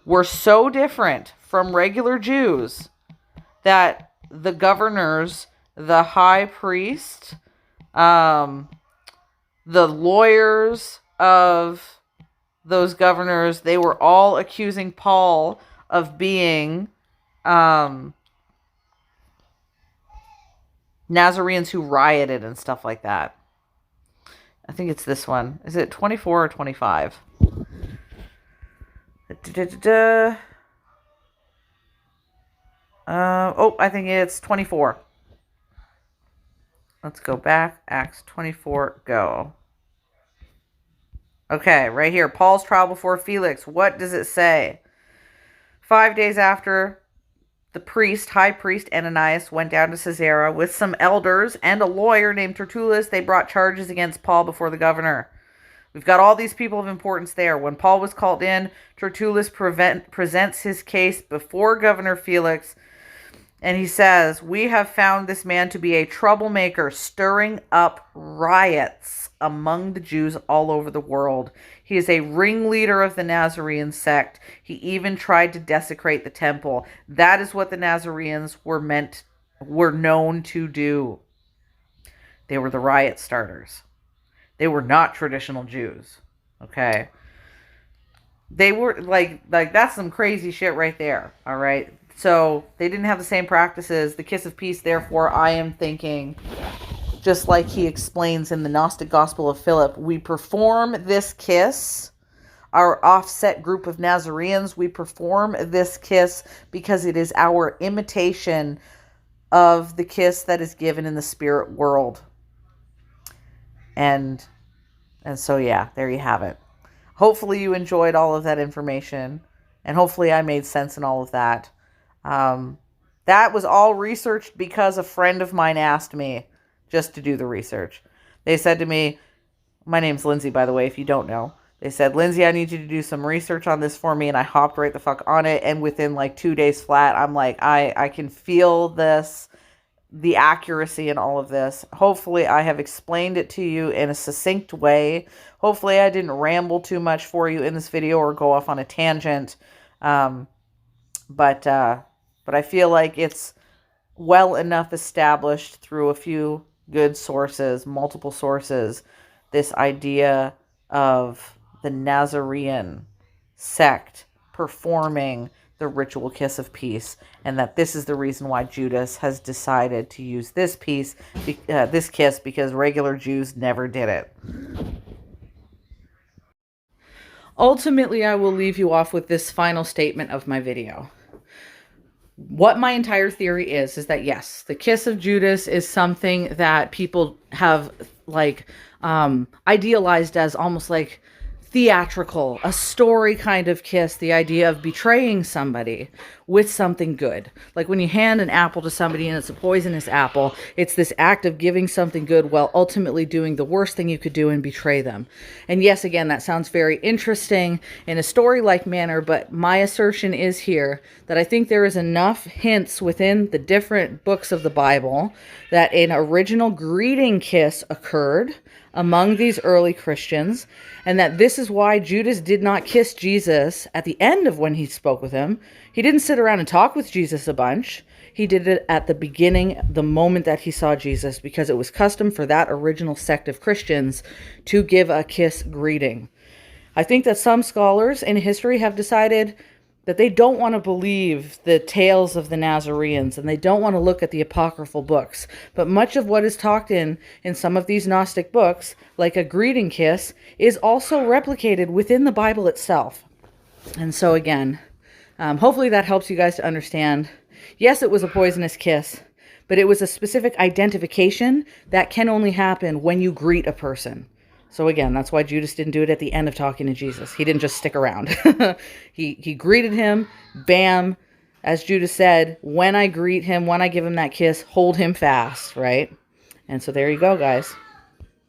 were so different from regular Jews that the governors, the high priest, the lawyers of those governors, they were all accusing Paul of being Nazarenes who rioted and stuff like that. I think it's this one. Is it 24 or 25? I think it's 24. Let's go back. Acts 24, go. Okay, right here. Paul's trial before Felix. What does it say? 5 days after, the high priest Ananias, went down to Caesarea with some elders and a lawyer named Tertullus. They brought charges against Paul before the governor. We've got all these people of importance there. When Paul was called in, Tertullus presents his case before Governor Felix, and he says, "We have found this man to be a troublemaker, stirring up riots among the Jews all over the world. He is a ringleader of the Nazarene sect. He even tried to desecrate the temple." That is what the Nazarenes were known to do. They were the riot starters. They were not traditional Jews. Okay? They were like that's some crazy shit right there. All right? So they didn't have the same practices. The kiss of peace, therefore, I am thinking, just like he explains in the Gnostic Gospel of Philip, we perform this kiss, our offset group of Nazarenes, we perform this kiss because it is our imitation of the kiss that is given in the spirit world. And so, yeah, there you have it. Hopefully you enjoyed all of that information, and hopefully I made sense in all of that. That was all researched because a friend of mine asked me just to do the research. They said to me, my name's Lindsay, by the way, if you don't know. They said, "Lindsay, I need you to do some research on this for me." And I hopped right the fuck on it. And within like 2 days flat, I'm like, I can feel this, the accuracy in all of this. Hopefully I have explained it to you in a succinct way. Hopefully I didn't ramble too much for you in this video or go off on a tangent. But I feel like it's well enough established through a few good sources, multiple sources, this idea of the Nazarene sect performing the ritual kiss of peace, and that this is the reason why Judas has decided to use this kiss, because regular Jews never did it. Ultimately, I will leave you off with this final statement of my video. What my entire theory is that yes, the kiss of Judas is something that people have idealized as almost like theatrical, a story kind of kiss, the idea of betraying somebody with something good. Like when you hand an apple to somebody and it's a poisonous apple, it's this act of giving something good while ultimately doing the worst thing you could do and betray them. And yes, again, that sounds very interesting in a story-like manner, but my assertion is here that I think there is enough hints within the different books of the Bible that an original greeting kiss occurred among these early Christians, and that this is why Judas did not kiss Jesus at the end of when he spoke with him. He didn't sit around and talk with Jesus a bunch. He did it at the beginning, the moment that he saw Jesus, because it was custom for that original sect of Christians to give a kiss greeting. I think that some scholars in history have decided that they don't want to believe the tales of the Nazarenes, and they don't want to look at the apocryphal books. But much of what is talked in some of these Gnostic books, like a greeting kiss, is also replicated within the Bible itself. And so again, hopefully that helps you guys to understand. Yes, it was a poisonous kiss, but it was a specific identification that can only happen when you greet a person. So again, that's why Judas didn't do it at the end of talking to Jesus. He didn't just stick around. He greeted him, bam. As Judas said, when I greet him, when I give him that kiss, hold him fast, right? And so there you go, guys.